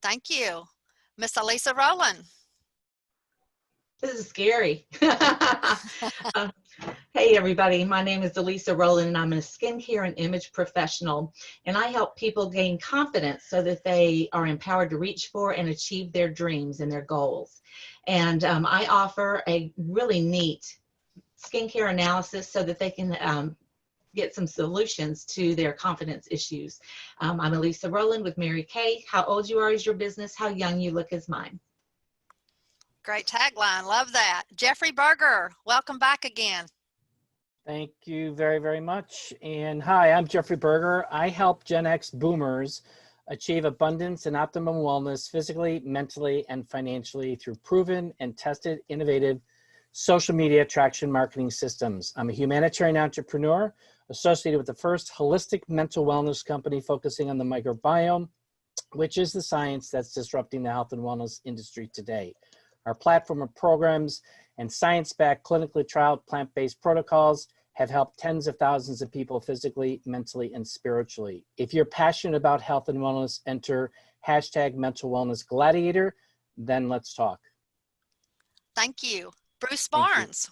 Thank you. Miss Elisa Rowland. This is scary. Hey, everybody. My name is Elisa Rowland, and I'm a skincare and image professional. And I help people gain confidence so that they are empowered to reach for and achieve their dreams and their goals. And I offer a really neat skincare analysis so that they can get some solutions to their confidence issues. I'm Elisa Rowland with Mary Kay. How old you are is your business. How young you look is mine. Great tagline. Love that. Jeffrey Berger, welcome back again. Thank you very, very much. And hi, I'm Jeffrey Berger. I help Gen X boomers achieve abundance and optimum wellness physically, mentally, and financially through proven and tested innovative social media attraction marketing systems. I'm a humanitarian entrepreneur associated with the first holistic mental wellness company focusing on the microbiome, which is the science that's disrupting the health and wellness industry today. Our platform of programs and science-backed clinically trialed plant-based protocols have helped tens of thousands of people physically, mentally, and spiritually. If you're passionate about health and wellness, enter #MentalWellnessGladiator, then let's talk. Thank you. Bruce Barnes.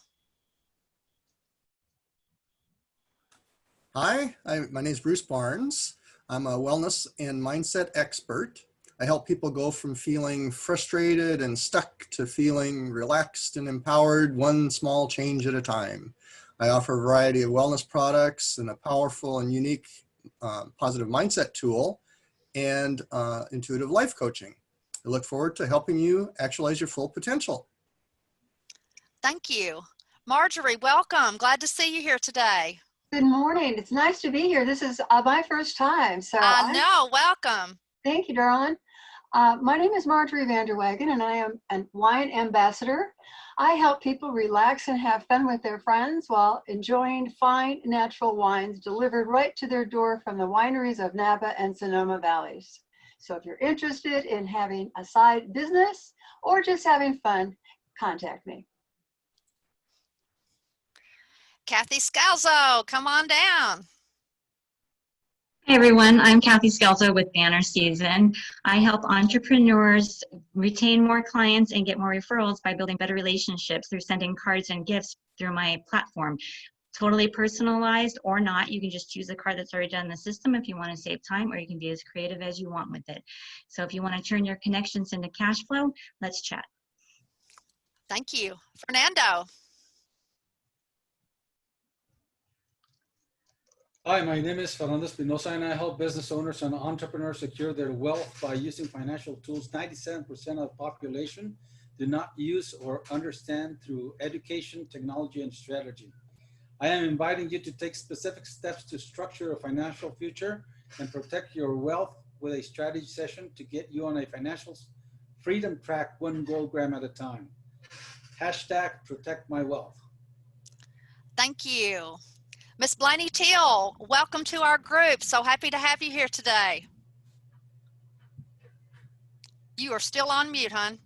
Hi, my name is Bruce Barnes. I'm a wellness and mindset expert. I help people go from feeling frustrated and stuck to feeling relaxed and empowered, one small change at a time. I offer a variety of wellness products and a powerful and unique positive mindset tool and intuitive life coaching. I look forward to helping you actualize your full potential. Thank you. Marjorie, welcome. Glad to see you here today. Good morning. It's nice to be here. This is my first time. So I know. Welcome. Thank you, Dawn. My name is Marjorie Vanderwagen, and I am a wine ambassador. I help people relax and have fun with their friends while enjoying fine natural wines delivered right to their door from the wineries of Napa and Sonoma Valleys. So if you're interested in having a side business or just having fun, contact me. Kathy Scalzo, come on down. Hey everyone, I'm Kathy Scalzo with Banner Season. I help entrepreneurs retain more clients and get more referrals by building better relationships through sending cards and gifts through my platform. Totally personalized or not, you can just choose a card that's already done in the system if you want to save time, or you can be as creative as you want with it. So if you want to turn your connections into cash flow, let's chat. Thank you. Fernando. Hi, my name is Fernando Espinosa, and I help business owners and entrepreneurs secure their wealth by using financial tools 97% of the population do not use or understand through education, technology, and strategy. I am inviting you to take specific steps to structure a financial future and protect your wealth with a strategy session to get you on a financial freedom track, 1 gold gram at a time. #ProtectMyWealth. Thank you. Miss Blaney Teal, welcome to our group. So happy to have you here today. You are still on mute, hon.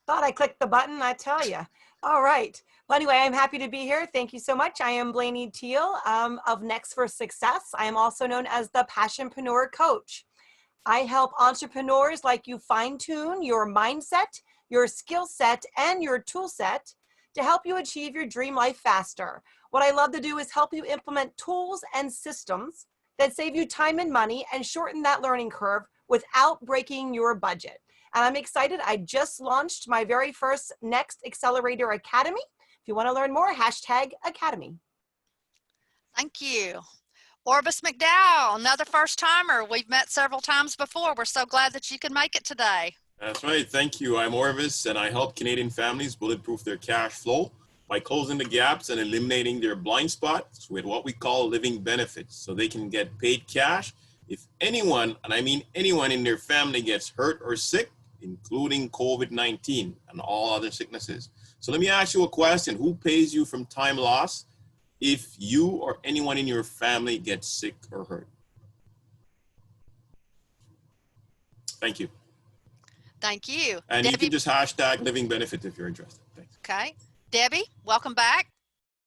Thought I clicked the button, I tell you. All right. Well, anyway, I'm happy to be here. Thank you so much. I am Blaney Teal of Next for Success. I am also known as the Passionpreneur Coach. I help entrepreneurs like you fine-tune your mindset, your skill set, and your tool set to help you achieve your dream life faster. What I love to do is help you implement tools and systems that save you time and money and shorten that learning curve without breaking your budget. And I'm excited. I just launched my very first Next Accelerator Academy. If you want to learn more, #Academy. Thank you. Orbis McDowell, another first timer. We've met several times before. We're so glad that you could make it today. That's right. Thank you. I'm Orvis, and I help Canadian families bulletproof their cash flow by closing the gaps and eliminating their blind spots with what we call living benefits, so they can get paid cash if anyone, and I mean anyone in their family, gets hurt or sick, including COVID-19 and all other sicknesses. So let me ask you a question. Who pays you from time loss if you or anyone in your family gets sick or hurt? Thank you. Thank you. And Debbie, you can just # living benefit if you're interested. Thanks. okay. Debbie, welcome back.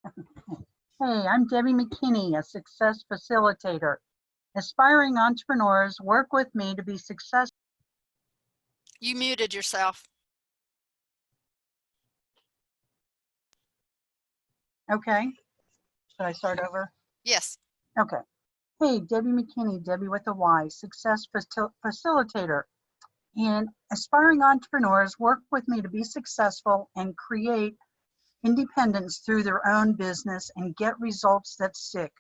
Hey, I'm Debbie McKinney, a success facilitator. Aspiring entrepreneurs work with me to be successful. You muted yourself. Okay. Should I start over? Yes. Okay. Hey, Debbie McKinney, Debbie with a Y, success facilitator. And aspiring entrepreneurs work with me to be successful and create independence through their own business and get results that stick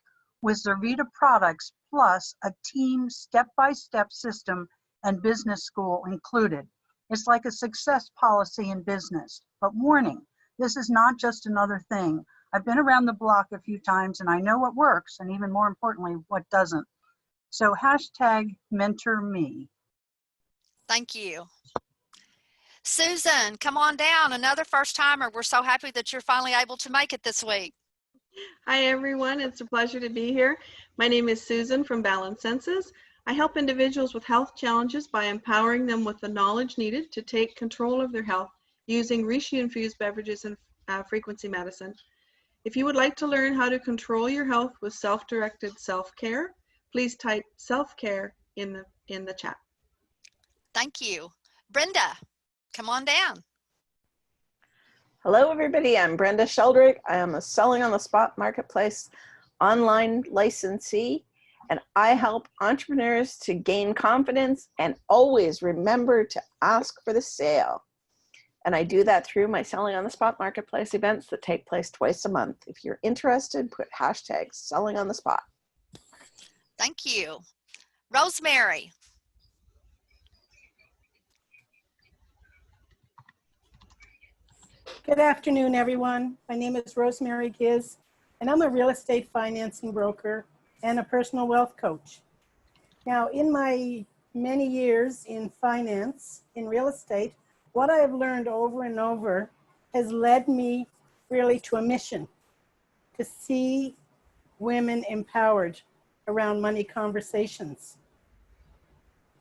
with Zervita products plus a team step-by-step system and business school included. It's like a success policy in business. But warning, this is not just another thing. I've been around the block a few times and I know what works and even more importantly, what doesn't. So #mentor me. Thank you. Susan, come on down. Another first timer. We're so happy that you're finally able to make it this week. Hi, everyone. It's a pleasure to be here. My name is Susan from Balance Senses. I help individuals with health challenges by empowering them with the knowledge needed to take control of their health using reishi-infused beverages and frequency medicine. If you would like to learn how to control your health with self-directed self-care, please type self-care in the chat. Thank you. Brenda, come on down. Hello, everybody. I'm Brenda Sheldrick. I am a Selling on the Spot Marketplace online licensee, and I help entrepreneurs to gain confidence and always remember to ask for the sale. And I do that through my Selling on the Spot Marketplace events that take place twice a month. If you're interested, put hashtag Selling on the Spot. Thank you. Rosemary. Good afternoon, everyone. My name is Rosemary Giz, and I'm a real estate financing broker and a personal wealth coach. Now, in my many years in finance, in real estate, what I have learned over and over has led me really to a mission to see women empowered around money conversations.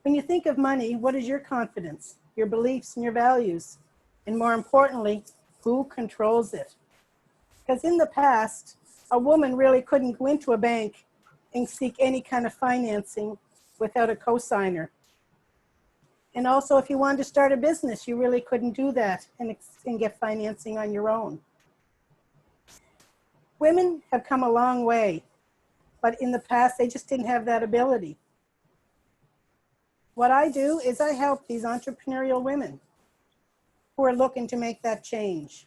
When you think of money, what is your confidence, your beliefs, and your values? And more importantly, who controls it? Because in the past, a woman really couldn't go into a bank and seek any kind of financing without a cosigner. And also, if you wanted to start a business, you really couldn't do that and get financing on your own. Women have come a long way, but in the past, they just didn't have that ability. What I do is I help these entrepreneurial women who are looking to make that change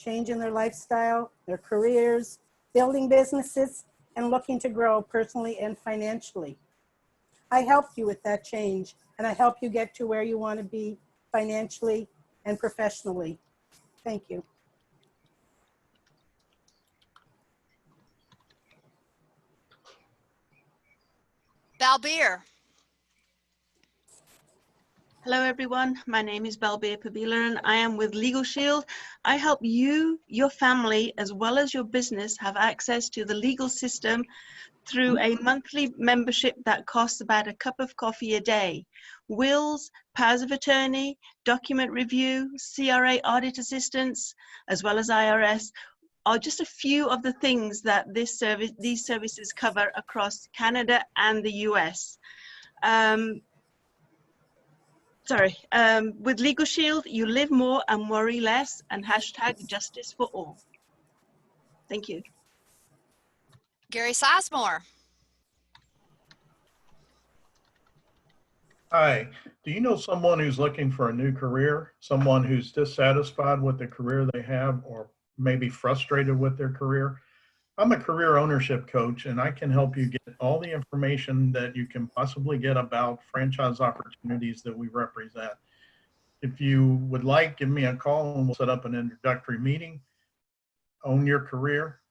in their lifestyle, their careers, building businesses, and looking to grow personally and financially. I help you with that change, and I help you get to where you want to be financially and professionally. Thank you. Balbir. Hello, everyone. My name is Balbir Pabila, and I am with Legal Shield. I help you, your family, as well as your business have access to the legal system through a monthly membership that costs about a cup of coffee a day. Wills, powers of attorney, document review, CRA audit assistance, as well as IRS, are just a few of the things that these services cover across Canada and the US. With Legal Shield, you live more and worry less, and hashtag justice for all. Thank you. Gary Sizemore. Hi, do you know someone who's looking for a new career? Someone who's dissatisfied with the career they have or maybe frustrated with their career? I'm a career ownership coach, and I can help you get all the information that you can possibly get about franchise opportunities that we represent. If you would like, give me a call and we'll set up an introductory meeting. Own your career.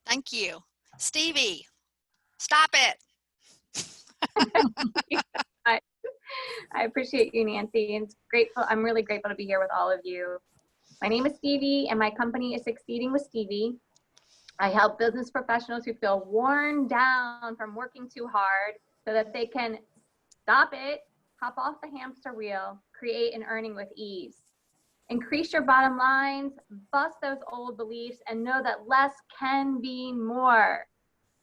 Thank you. Stevie, stop it. I appreciate you, Nancy. It's grateful. I'm really grateful to be here with all of you. My name is Stevie, and my company is Succeeding with Stevie. I help business professionals who feel worn down from working too hard so that they can stop it, hop off the hamster wheel, create an earning with ease. Increase your bottom lines, bust those old beliefs, and know that less can be more.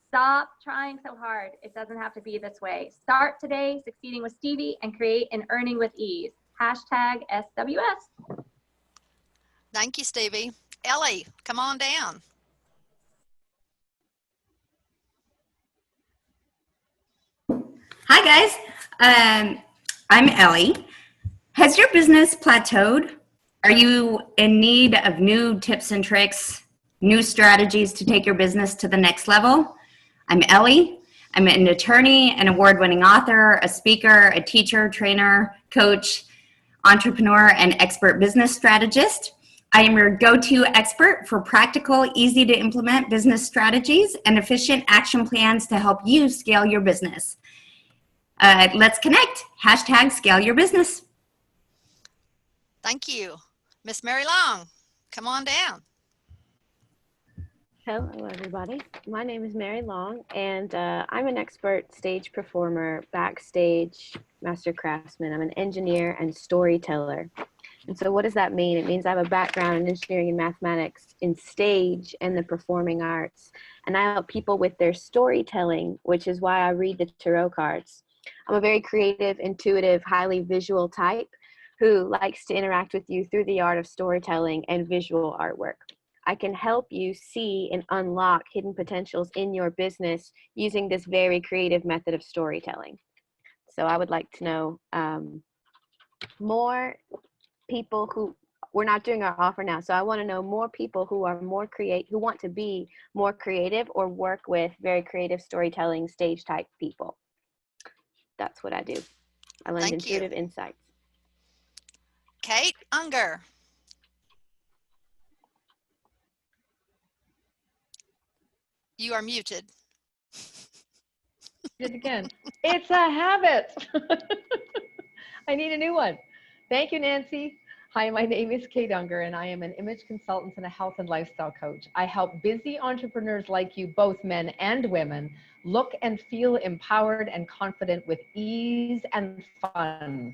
Stop trying so hard. It doesn't have to be this way. Start today, Succeeding with Stevie, and create an earning with ease. Hashtag SWS. Thank you, Stevie. Ellie, come on down. Hi, guys. I'm Ellie. Has your business plateaued? Are you in need of new tips and tricks, new strategies to take your business to the next level? I'm Ellie. I'm an attorney, an award-winning author, a speaker, a teacher, trainer, coach, entrepreneur, and expert business strategist. I am your go-to expert for practical, easy to implement business strategies and efficient action plans to help you scale your business. Let's connect. Hashtag scale your business. Thank you. Miss Mary Long, come on down. Hello, everybody. My name is Mary Long, and I'm an expert stage performer, backstage master craftsman. I'm an engineer and storyteller. And so what does that mean? It means I have a background in engineering and mathematics in stage and the performing arts. And I help people with their storytelling, which is why I read the tarot cards. I'm a very creative, intuitive, highly visual type who likes to interact with you through the art of storytelling and visual artwork. I can help you see and unlock hidden potentials in your business using this very creative method of storytelling. So I would like to know more people who, we're not doing our offer now, so I want to know more people who are who want to be more creative or work with very creative storytelling stage type people. That's what I do. I lend intuitive insights. Kate Unger. You are muted. It again. It's a habit. I need a new one. Thank you, Nancy. Hi, my name is Kate Unger, and I am an image consultant and a health and lifestyle coach. I help busy entrepreneurs like you, both men and women, look and feel empowered and confident with ease and fun,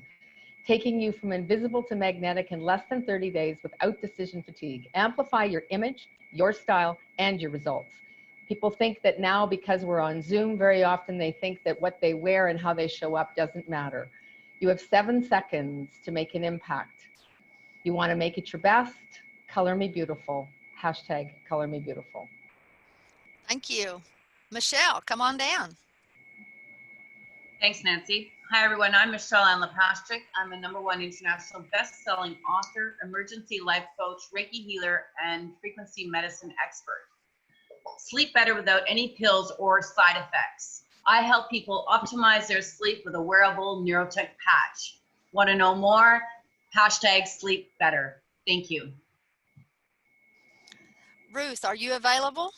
taking you from invisible to magnetic in less than 30 days without decision fatigue. Amplify your image, your style, and your results. People think that now, because we're on Zoom, very often they think that what they wear and how they show up doesn't matter. You have 7 seconds to make an impact. You want to make it your best? Color me beautiful. Hashtag color me beautiful. Thank you. Michelle, come on down. Thanks, Nancy. Hi, everyone. I'm Michelle Ann Lepastrick. I'm a #1 international best-selling author, emergency life coach, Reiki healer, and frequency medicine expert. Sleep better without any pills or side effects. I help people optimize their sleep with a wearable neurotech patch. Want to know more? Hashtag sleep better. Thank you. Ruth, are you available?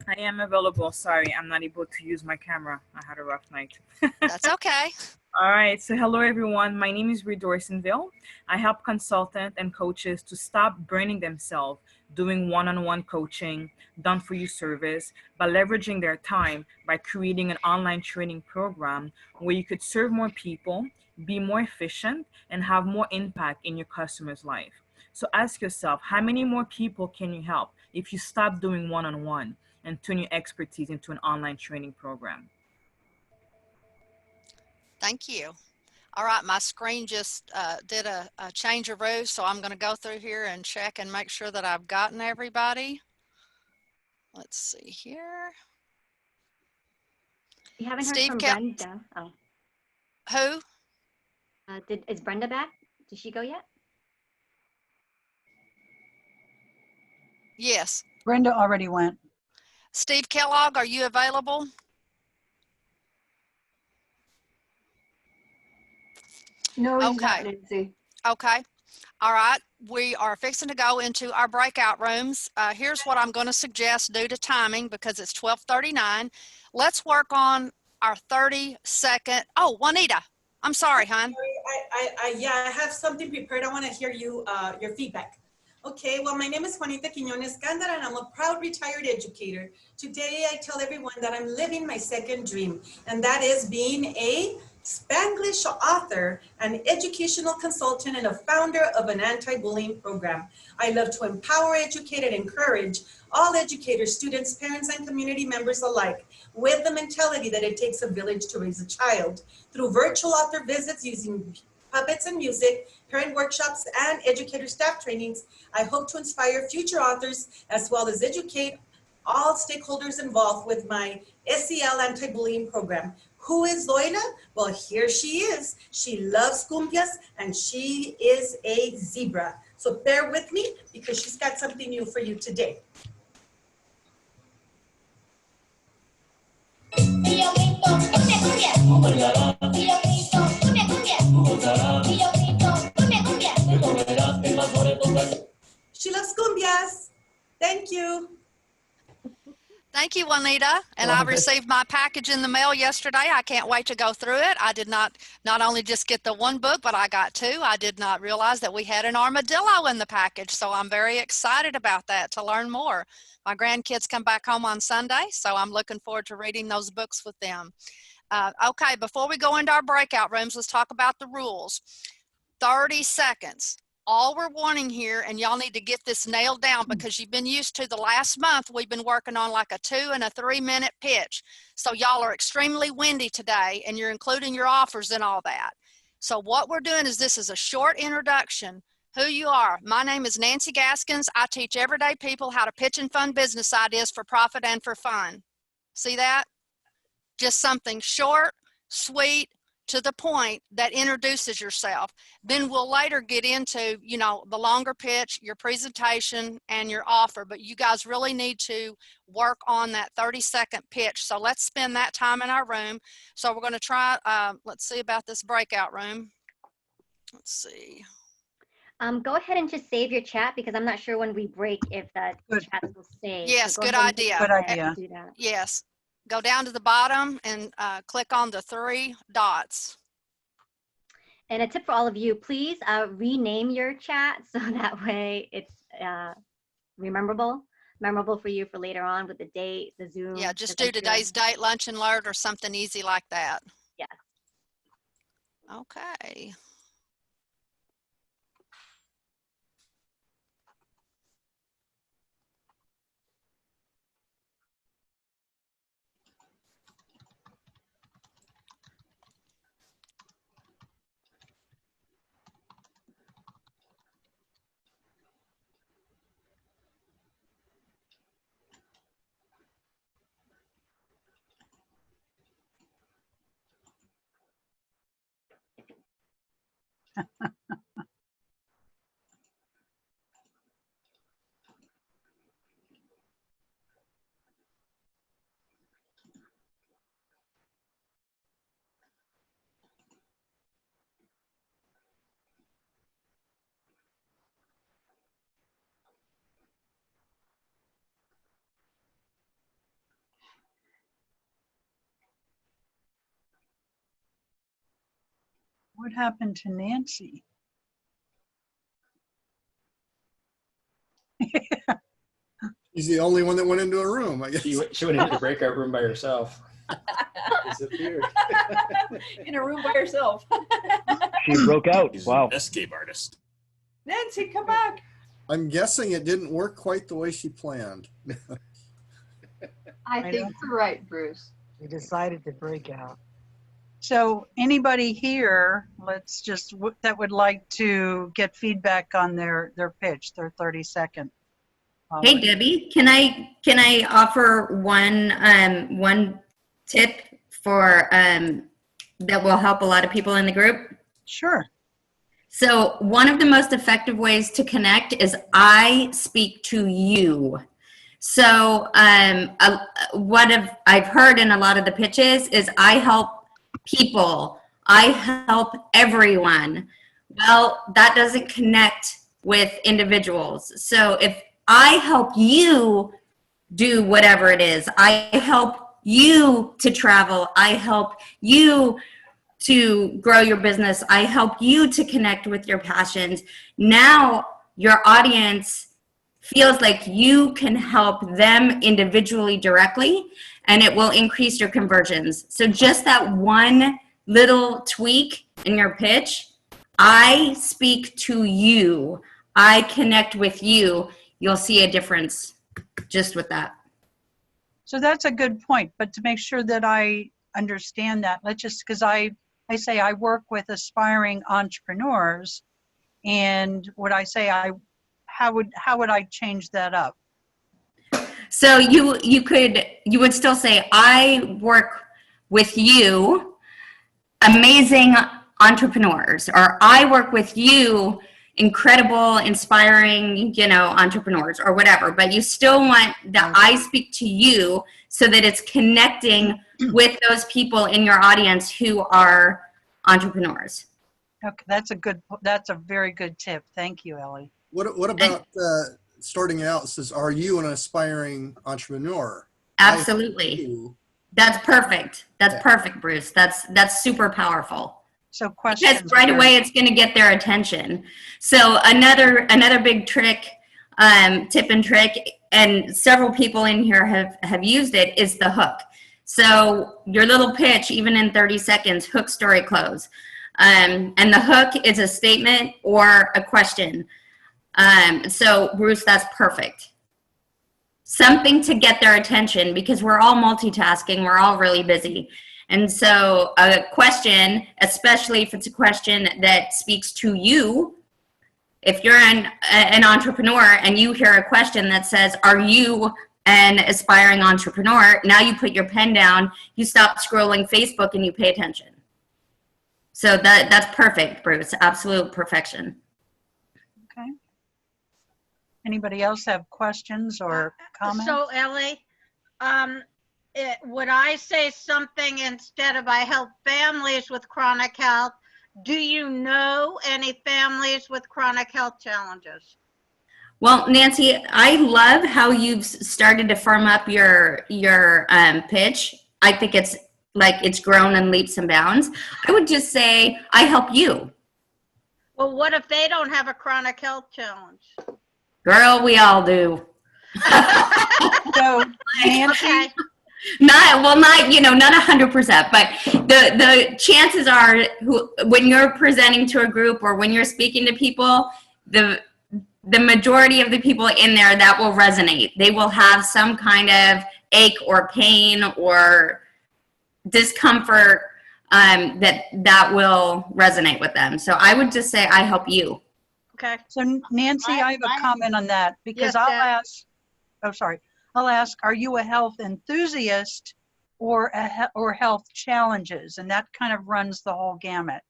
I am available. Sorry, I'm not able to use my camera. I had a rough night. That's okay. All right. So hello, everyone. My name is Reed Dorsonville. I help consultants and coaches to stop burning themselves doing one-on-one coaching, done-for-you service, by leveraging their time by creating an online training program where you could serve more people, be more efficient, and have more impact in your customer's life. So ask yourself, how many more people can you help if you stop doing one-on-one and turn your expertise into an online training program? Thank you. All right, my screen just did a change of rows, so I'm going to go through here and check and make sure that I've gotten everybody. Let's see here. You haven't heard Steve from Brenda. Oh. Who? Is Brenda back? Did she go yet? Yes. Brenda already went. Steve Kellogg, are you available? No, he's Okay. not, Nancy. Okay. All right. We are fixing to go into our breakout rooms. Here's what I'm going to suggest due to timing because it's 12:39. Let's work on our 30-second. Oh, Juanita. I'm sorry, hon. Yeah, I have something prepared. I want to hear you, your feedback. Okay, well, my name is Juanita Quiñones Gándara, and I'm a proud retired educator. Today, I tell everyone that I'm living my second dream, and that is being a Spanglish author, an educational consultant, and a founder of an anti-bullying program. I love to empower, educate, and encourage all educators, students, parents, and community members alike with the mentality that it takes a village to raise a child. Through virtual author visits using puppets and music, parent workshops, and educator staff trainings, I hope to inspire future authors as well as educate all stakeholders involved with my SEL anti-bullying program. Who is Zoila? Well, here she is. She loves cumbias and she is a zebra. So bear with me because she's got something new for you today. She loves cumbias. Thank you. Thank you, Juanita. And Well, I received my package in the mail yesterday. I can't wait to go through it. I did not only just get the one book, but I got two. I did not realize that we had an armadillo in the package. So I'm very excited about that to learn more. My grandkids come back home on Sunday, so I'm looking forward to reading those books with them. Okay, before we go into our breakout rooms, let's talk about the rules. 30 seconds. All we're wanting here, and y'all need to get this nailed down because you've been used to the last month, we've been working on like a 2 and a 3 minute pitch. So y'all are extremely windy today and you're including your offers and all that. So what we're doing is this is a short introduction, who you are. My name is Nancy Gaskins. I teach everyday people how to pitch and fund business ideas for profit and for fun. See that? Just something short, sweet, to the point that introduces yourself. Then we'll later get into, you know, the longer pitch, your presentation, and your offer. But you guys really need to work on that 30-second pitch. So let's spend that time in our room. So we're going to try, let's see about this breakout room. Let's see. Go ahead and just save your chat because I'm not sure when we break if that chat will save. Yes, So go good ahead and idea. go ahead and do that. Yes. Go down to the bottom and click on the 3 dots. And a tip for all of you, please rename your chat so that way it's memorable for you for later on with the date, the Zoom. Yeah, just do today's date, lunch and learn, or something easy like that. Yes. Okay. What happened to Nancy? She's the only one that went into a room, I guess. She went into the breakout room by herself. Disappeared. In a room by herself. She broke out. Wow. Escape artist. Nancy, come back. I'm guessing it didn't work quite the way she planned. I think you're right, Bruce. We decided to break out. So anybody here, let's just, that would like to get feedback on their pitch, their 30-second. Hey Debbie, can I offer one tip for that will help a lot of people in the group? Sure. So one of the most effective ways to connect is I speak to you. So what I've heard in a lot of the pitches is I help people. I help everyone. Well, that doesn't connect with individuals. So if I help you do whatever it is, I help you to travel, I help you to grow your business, I help you to connect with your passions. Now your audience feels like you can help them individually directly, and it will increase your conversions. So just that one little tweak in your pitch, I speak to you, I connect with you, you'll see a difference just with that. So that's a good point, but to make sure that I understand that, let's just, because I say I work with aspiring entrepreneurs, and would I say how would I change that up? So you would still say, I work with you, amazing entrepreneurs, or I work with you, incredible, inspiring, entrepreneurs, or whatever. But you still want that I speak to you so that it's connecting with those people in your audience who are entrepreneurs. Okay, that's a very good tip. Thank you, Ellie. What about starting out? It says, are you an aspiring entrepreneur? Absolutely. That's perfect. That's perfect, Bruce. That's super powerful. So questions. Because right away it's going to get their attention. So another big trick, tip and trick, and several people in here have used it, is the hook. So your little pitch, even in 30 seconds, hook, story, close. And the hook is a statement or a question. So Bruce, that's perfect. Something to get their attention, because we're all multitasking, we're all really busy. And so a question, especially if it's a question that speaks to you, if you're an entrepreneur and you hear a question that says, are you an aspiring entrepreneur? Now you put your pen down, you stop scrolling Facebook, and you pay attention. So that's perfect, Bruce. Absolute perfection. Okay. Anybody else have questions or comments? So Ellie, would I say something instead of I help families with chronic health? Do you know any families with chronic health challenges? Well, Nancy, I love how you've started to firm up your pitch. I think it's grown in leaps and bounds. I would just say, I help you. Well, what if they don't have a chronic health challenge? Girl, we all do. So, Nancy? Okay. Not 100%, but the chances are, when you're presenting to a group or when you're speaking to people, the majority of the people in there, that will resonate. They will have some kind of ache or pain or discomfort that will resonate with them. So I would just say, I help you. Okay. So Nancy, I have a comment on that, because Yes, I'll ask, are you a health enthusiast or health challenges? And that kind of runs the whole gamut.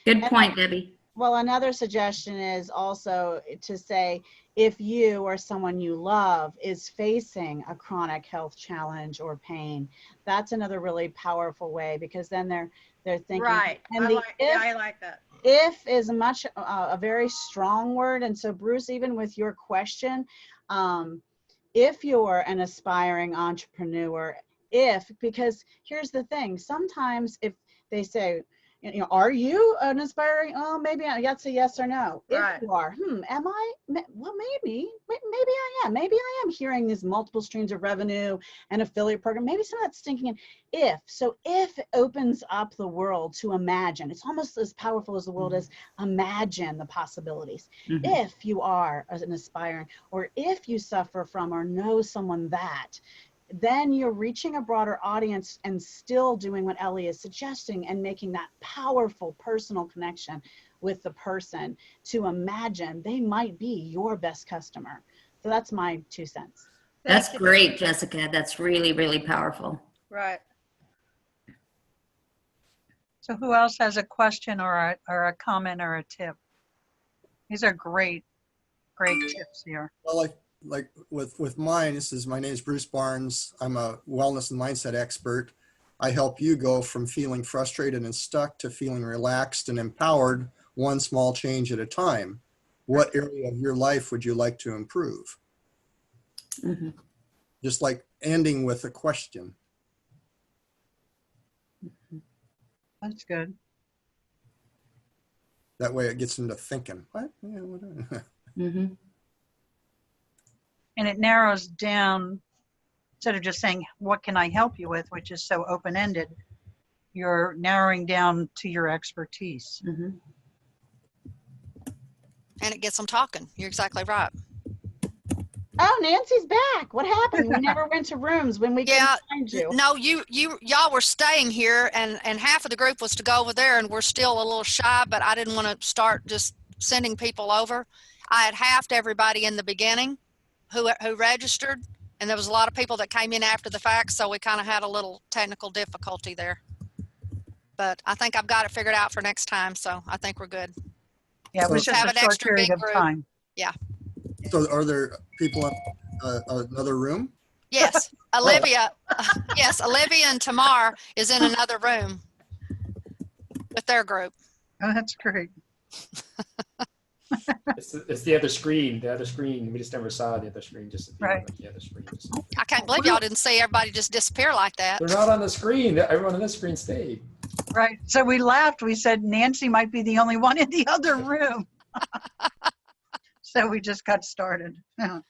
Good point, Debbie. Well, another suggestion is also to say, if you or someone you love is facing a chronic health challenge or pain, that's another really powerful way, because then they're thinking. Right. And I like that. If is much a very strong word. And so Bruce, even with your question, if you're an aspiring entrepreneur, because here's the thing, sometimes if they say, are you an aspiring, maybe that's a yes or no. Right. If you are, am I? Well, maybe I am. Maybe I am hearing these multiple streams of revenue and affiliate program. Maybe some of that's stinking in. If it opens up the world to imagine, it's almost as powerful as the world is. Imagine the possibilities. Mm-hmm. If you are an aspiring, or if you suffer from or know someone that, then you're reaching a broader audience and still doing what Ellie is suggesting and making that powerful personal connection with the person to imagine they might be your best customer. So that's my 2 cents. That's great, Jessica. That's really, really powerful. Right. So who else has a question or a comment or a tip? These are great tips here. Well, like with mine, my name is Bruce Barnes. I'm a wellness and mindset expert. I help you go from feeling frustrated and stuck to feeling relaxed and empowered, one small change at a time. What area of your life would you like to improve? Mm-hmm. Just like ending with a question. That's good. That way it gets them to thinking. What? Yeah, whatever. Mm-hmm. And it narrows down, instead of just saying, what can I help you with, which is so open-ended, you're narrowing down to your expertise. Mm-hmm. And it gets them talking. You're exactly right. Oh, Nancy's back. What happened? We never went to rooms when we couldn't find you. No, y'all were staying here, and half of the group was to go over there, and we're still a little shy, but I didn't want to start just sending people over. I had halved everybody in the beginning who registered, and there was a lot of people that came in after the fact, so we kind of had a little technical difficulty there. But I think I've got it figured out for next time, so I think we're good. Yeah, it was just have a an short extra period big of group. time. Yeah. So are there people in another room? Yes, Olivia. Yes, Olivia and Tamar is in another room with their group. Oh, that's great. It's the other screen. The other screen. We just never saw the other screen disappear. Right. Like the other screen. I can't believe y'all didn't see everybody just disappear like that. They're not on the screen. Everyone on this screen stayed. Right. So we laughed. We said Nancy might be the only one in the other room. So we just got started. Go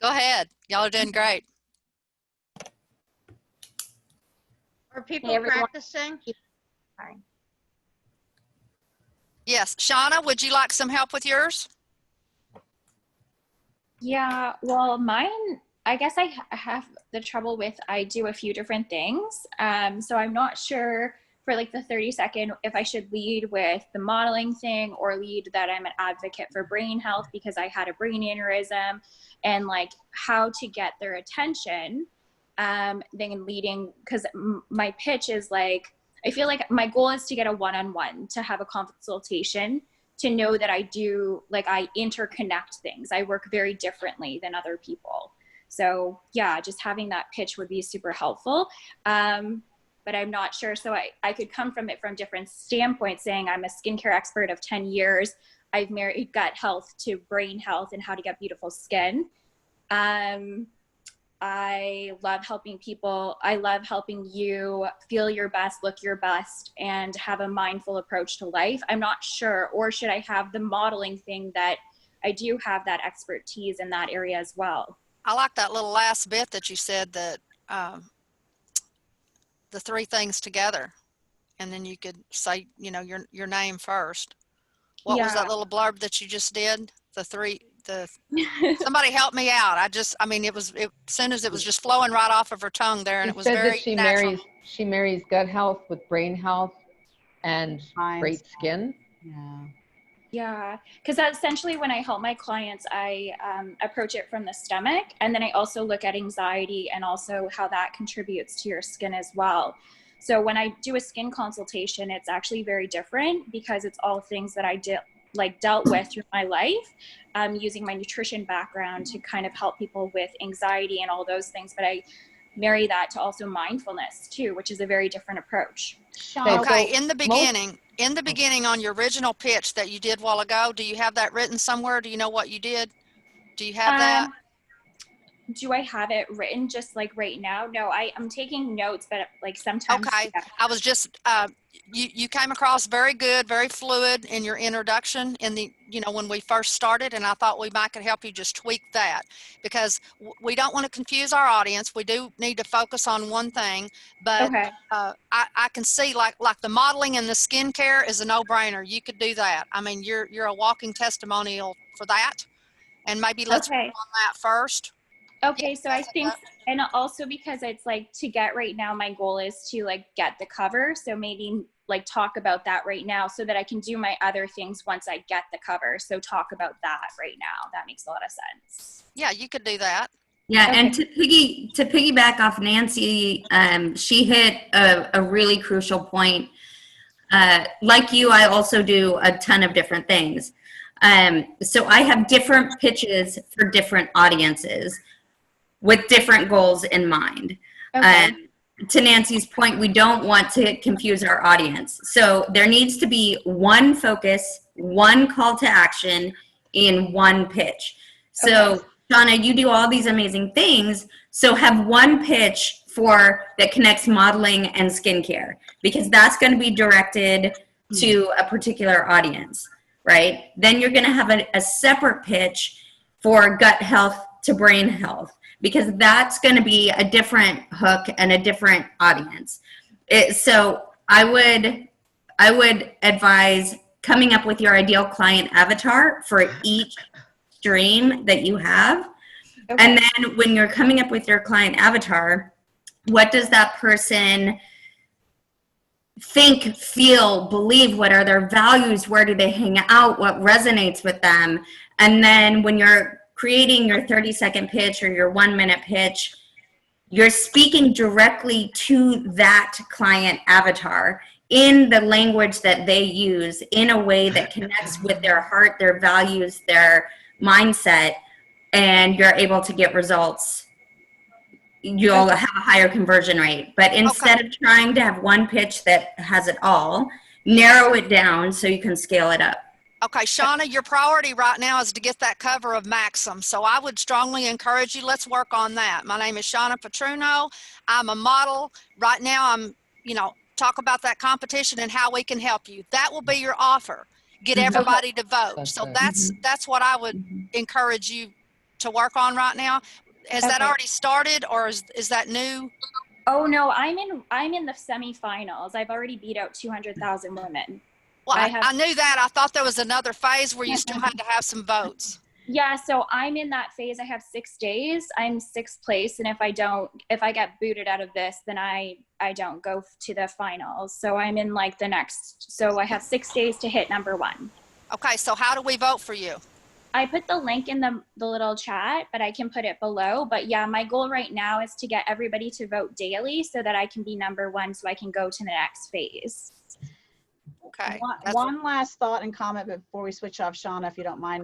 ahead. Y'all are doing great. Are people Hey, everyone. practicing? Sorry. Yes. Shauna, would you like some help with yours? Yeah, well, mine, I guess I have the trouble with, I do a few different things. So I'm not sure for like the 30-second if I should lead with the modeling thing or lead that I'm an advocate for brain health because I had a brain aneurysm, and like how to get their attention. Then leading, because my pitch is like, I feel like my goal is to get a one-on-one, to have a consultation, to know that I do, like I interconnect things. I work very differently than other people. So yeah, just having that pitch would be super helpful. But I'm not sure. So I could come from it from different standpoints, saying I'm a skincare expert of 10 years. I've married gut health to brain health and how to get beautiful skin. I love helping people. I love helping you feel your best, look your best, and have a mindful approach to life. I'm not sure, or should I have the modeling thing that I do have that expertise in that area as well? I like that little last bit that you said, that the three things together, and then you could say, you know, your name first. What was that little blurb that you just did? Somebody help me out. I mean, as soon as it was just flowing right off of her tongue there, and She it was said very that she natural. marries gut health with brain health and great skin. Yeah. Yeah, because essentially when I help my clients, I approach it from the stomach, and then I also look at anxiety and also how that contributes to your skin as well. So when I do a skin consultation, it's actually very different because it's all things that I dealt with through my life, using my nutrition background to kind of help people with anxiety and all those things. But I marry that to also mindfulness too, which is a very different approach. Okay, in the beginning on your original pitch that you did a while ago, do you have that written somewhere? Do you know what you did? Do you have that? Do I have it written just like right now? No, I'm taking notes, but like sometimes. Okay, Yeah. I was just, you came across very good, very fluid in your introduction in the, when we first started, and I thought we might could help you just tweak that, because we don't want to confuse our audience. We do need to focus on one thing, but okay. I can see like the modeling and the skincare is a no-brainer. You could do that. I mean, you're a walking testimonial for that, and maybe let's work on that first. Okay, so I think, and also because it's like to get right now, my goal is to like get the cover. So maybe like talk about that right now so that I can do my other things once I get the cover. So talk about that right now. That makes a lot of sense. Yeah, you could do that. Yeah, okay. And to piggyback off Nancy, she hit a really crucial point. Like you, I also do a ton of different things. So I have different pitches for different audiences with different goals in mind. Okay. To Nancy's point, we don't want to confuse our audience. So there needs to be one focus, one call to action, in one pitch. So okay. Shauna, you do all these amazing things. So have one pitch that connects modeling and skincare, because that's going to be directed to a particular audience, right? Then you're going to have a separate pitch for gut health to brain health, because that's going to be a different hook and a different audience. So I would advise coming up with your ideal client avatar for each stream that you have. Okay. And then when you're coming up with your client avatar, what does that person think, feel, believe? What are their values? Where do they hang out? What resonates with them? And then when you're creating your 30-second pitch or your 1-minute pitch, you're speaking directly to that client avatar in the language that they use, in a way that connects with their heart, their values, their mindset, and you're able to get results. You'll have a higher conversion rate. But instead of trying to have one pitch that has it all, narrow it down so you can scale it up. Okay, Shauna, your priority right now is to get that cover of Maxim. So I would strongly encourage you, let's work on that. My name is Shauna Petruno. I'm a model. Right now I'm, talk about that competition and how we can help you. That will be your offer. Get everybody to vote. So that's what I would encourage you to work on right now. Has that already started, or is that new? Oh no, I'm in the semifinals. I've already beat out 200,000 women. Well, I knew that. I thought there was another phase where you still had to have some votes. Yeah, so I'm in that phase. I have 6 days. I'm 6th place, and if I get booted out of this, then I don't go to the finals. So I'm in like the next. So I have 6 days to hit number 1. Okay, so how do we vote for you? I put the link in the little chat, but I can put it below. But yeah, my goal right now is to get everybody to vote daily so that I can be number 1, so I can go to the next phase. Okay. One last thought and comment before we switch off, Shauna, if you don't mind,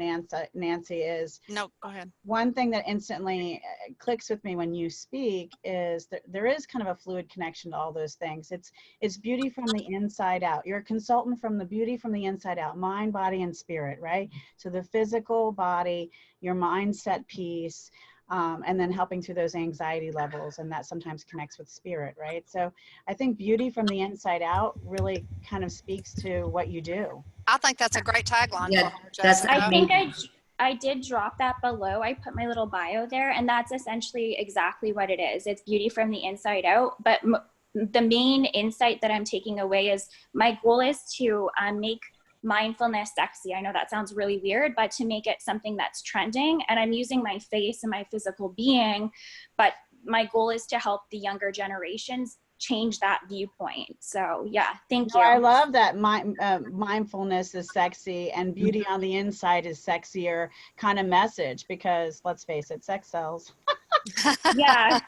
Nancy, is no, go ahead. One thing that instantly clicks with me when you speak is that there is kind of a fluid connection to all those things. It's beauty from the inside out. You're a consultant from the beauty from the inside out, mind, body, and spirit, right? So the physical body, your mindset piece, and then helping through those anxiety levels, and that sometimes connects with spirit, right? So I think beauty from the inside out really kind of speaks to what you do. I think that's a great tagline. Yeah, for her, that's I think I did drop that below. I put my little bio there, and that's essentially exactly what it is. It's beauty from the inside out. But the main insight that I'm taking away is my goal is to make mindfulness sexy. I know that sounds really weird, but to make it something that's trending. And I'm using my face and my physical being, but my goal is to help the younger generations change that viewpoint. So yeah, thank you. I love that mindfulness is sexy and beauty on the inside is sexier kind of message, because let's face it, sex sells. Yeah.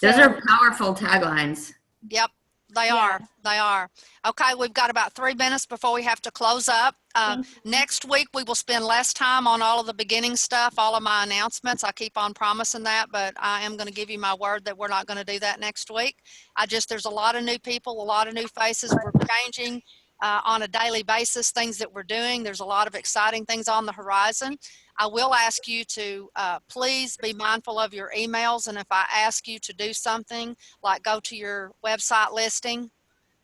Those are powerful taglines. Yep. They are. They are. Okay, we've got about 3 minutes before we have to close up. Next week, we will spend less time on all of the beginning stuff, all of my announcements. I keep on promising that, but I am going to give you my word that we're not going to do that next week. There's a lot of new people, a lot of new faces. We're changing on a daily basis, things that we're doing. There's a lot of exciting things on the horizon. I will ask you to please be mindful of your emails. And if I ask you to do something like go to your website listing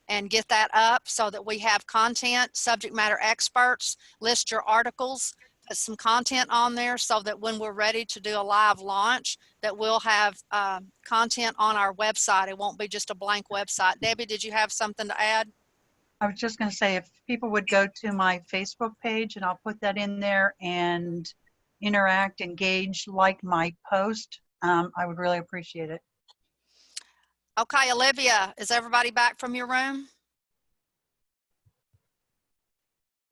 and get that up so that we have content, subject matter experts, list your articles, put some content on there so that when we're ready to do a live launch, that we'll have content on our website. It won't be just a blank website. Debbie, did you have something to add? I was just going to say, if people would go to my Facebook page, and I'll put that in there, and interact, engage, like my post, I would really appreciate it. Okay, Olivia, is everybody back from your room?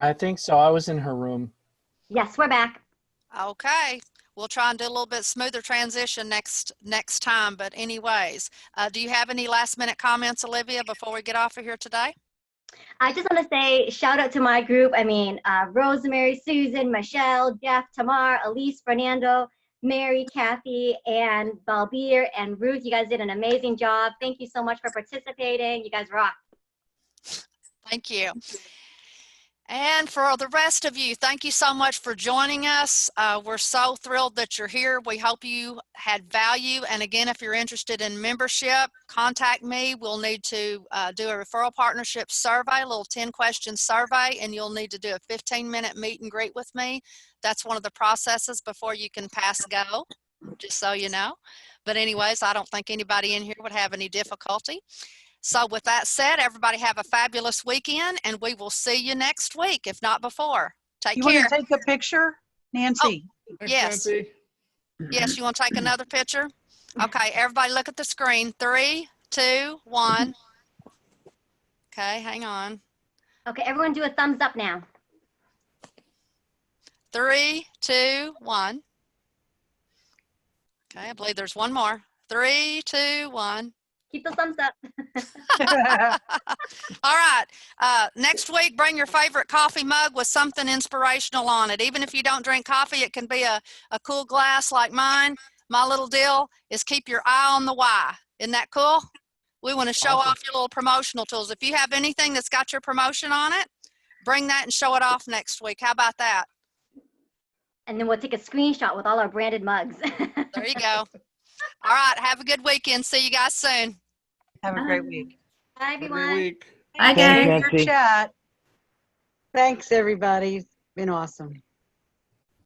I think so. I was in her room. Yes, we're back. Okay, we'll try and do a little bit smoother transition next time. But anyways, do you have any last minute comments, Olivia, before we get off of here today? I just want to say shout out to my group. I mean, Rosemary, Susan, Michelle, Jeff, Tamar, Elise, Fernando, Mary, Kathy, and Balbir, and Ruth. You guys did an amazing job. Thank you so much for participating. You guys rock. Thank you. And for the rest of you, thank you so much for joining us. We're so thrilled that you're here. We hope you had value. And again, if you're interested in membership, contact me. We'll need to do a referral partnership survey, a little 10-question survey, and you'll need to do a 15-minute meet and greet with me. That's one of the processes before you can pass go, just so you know. But anyways, I don't think anybody in here would have any difficulty. So with that said, everybody have a fabulous weekend, and we will see you next week, if not before. Take care. You want to take a picture, Nancy? Oh, yes. Yes, you want to take another picture? Okay, everybody look at the screen. 3, 2, 1. Okay, hang on. Okay, everyone do a thumbs up now. 3, 2, 1. Okay, I believe there's one more. 3, 2, 1. Keep the thumbs up. All right. Next week, bring your favorite coffee mug with something inspirational on it. Even if you don't drink coffee, it can be a cool glass like mine. My little deal is keep your eye on the why. Isn't that cool? We want to show off your little promotional tools. If you have anything that's got your promotion on it, bring that and show it off next week. How about that? And then we'll take a screenshot with all our branded mugs. There you go. All right. Have a good weekend. See you guys soon. Have a great week. Bye, Have a everyone. great week. Bye, Share guys. your Nancy. chat. Thanks, everybody. It's been awesome.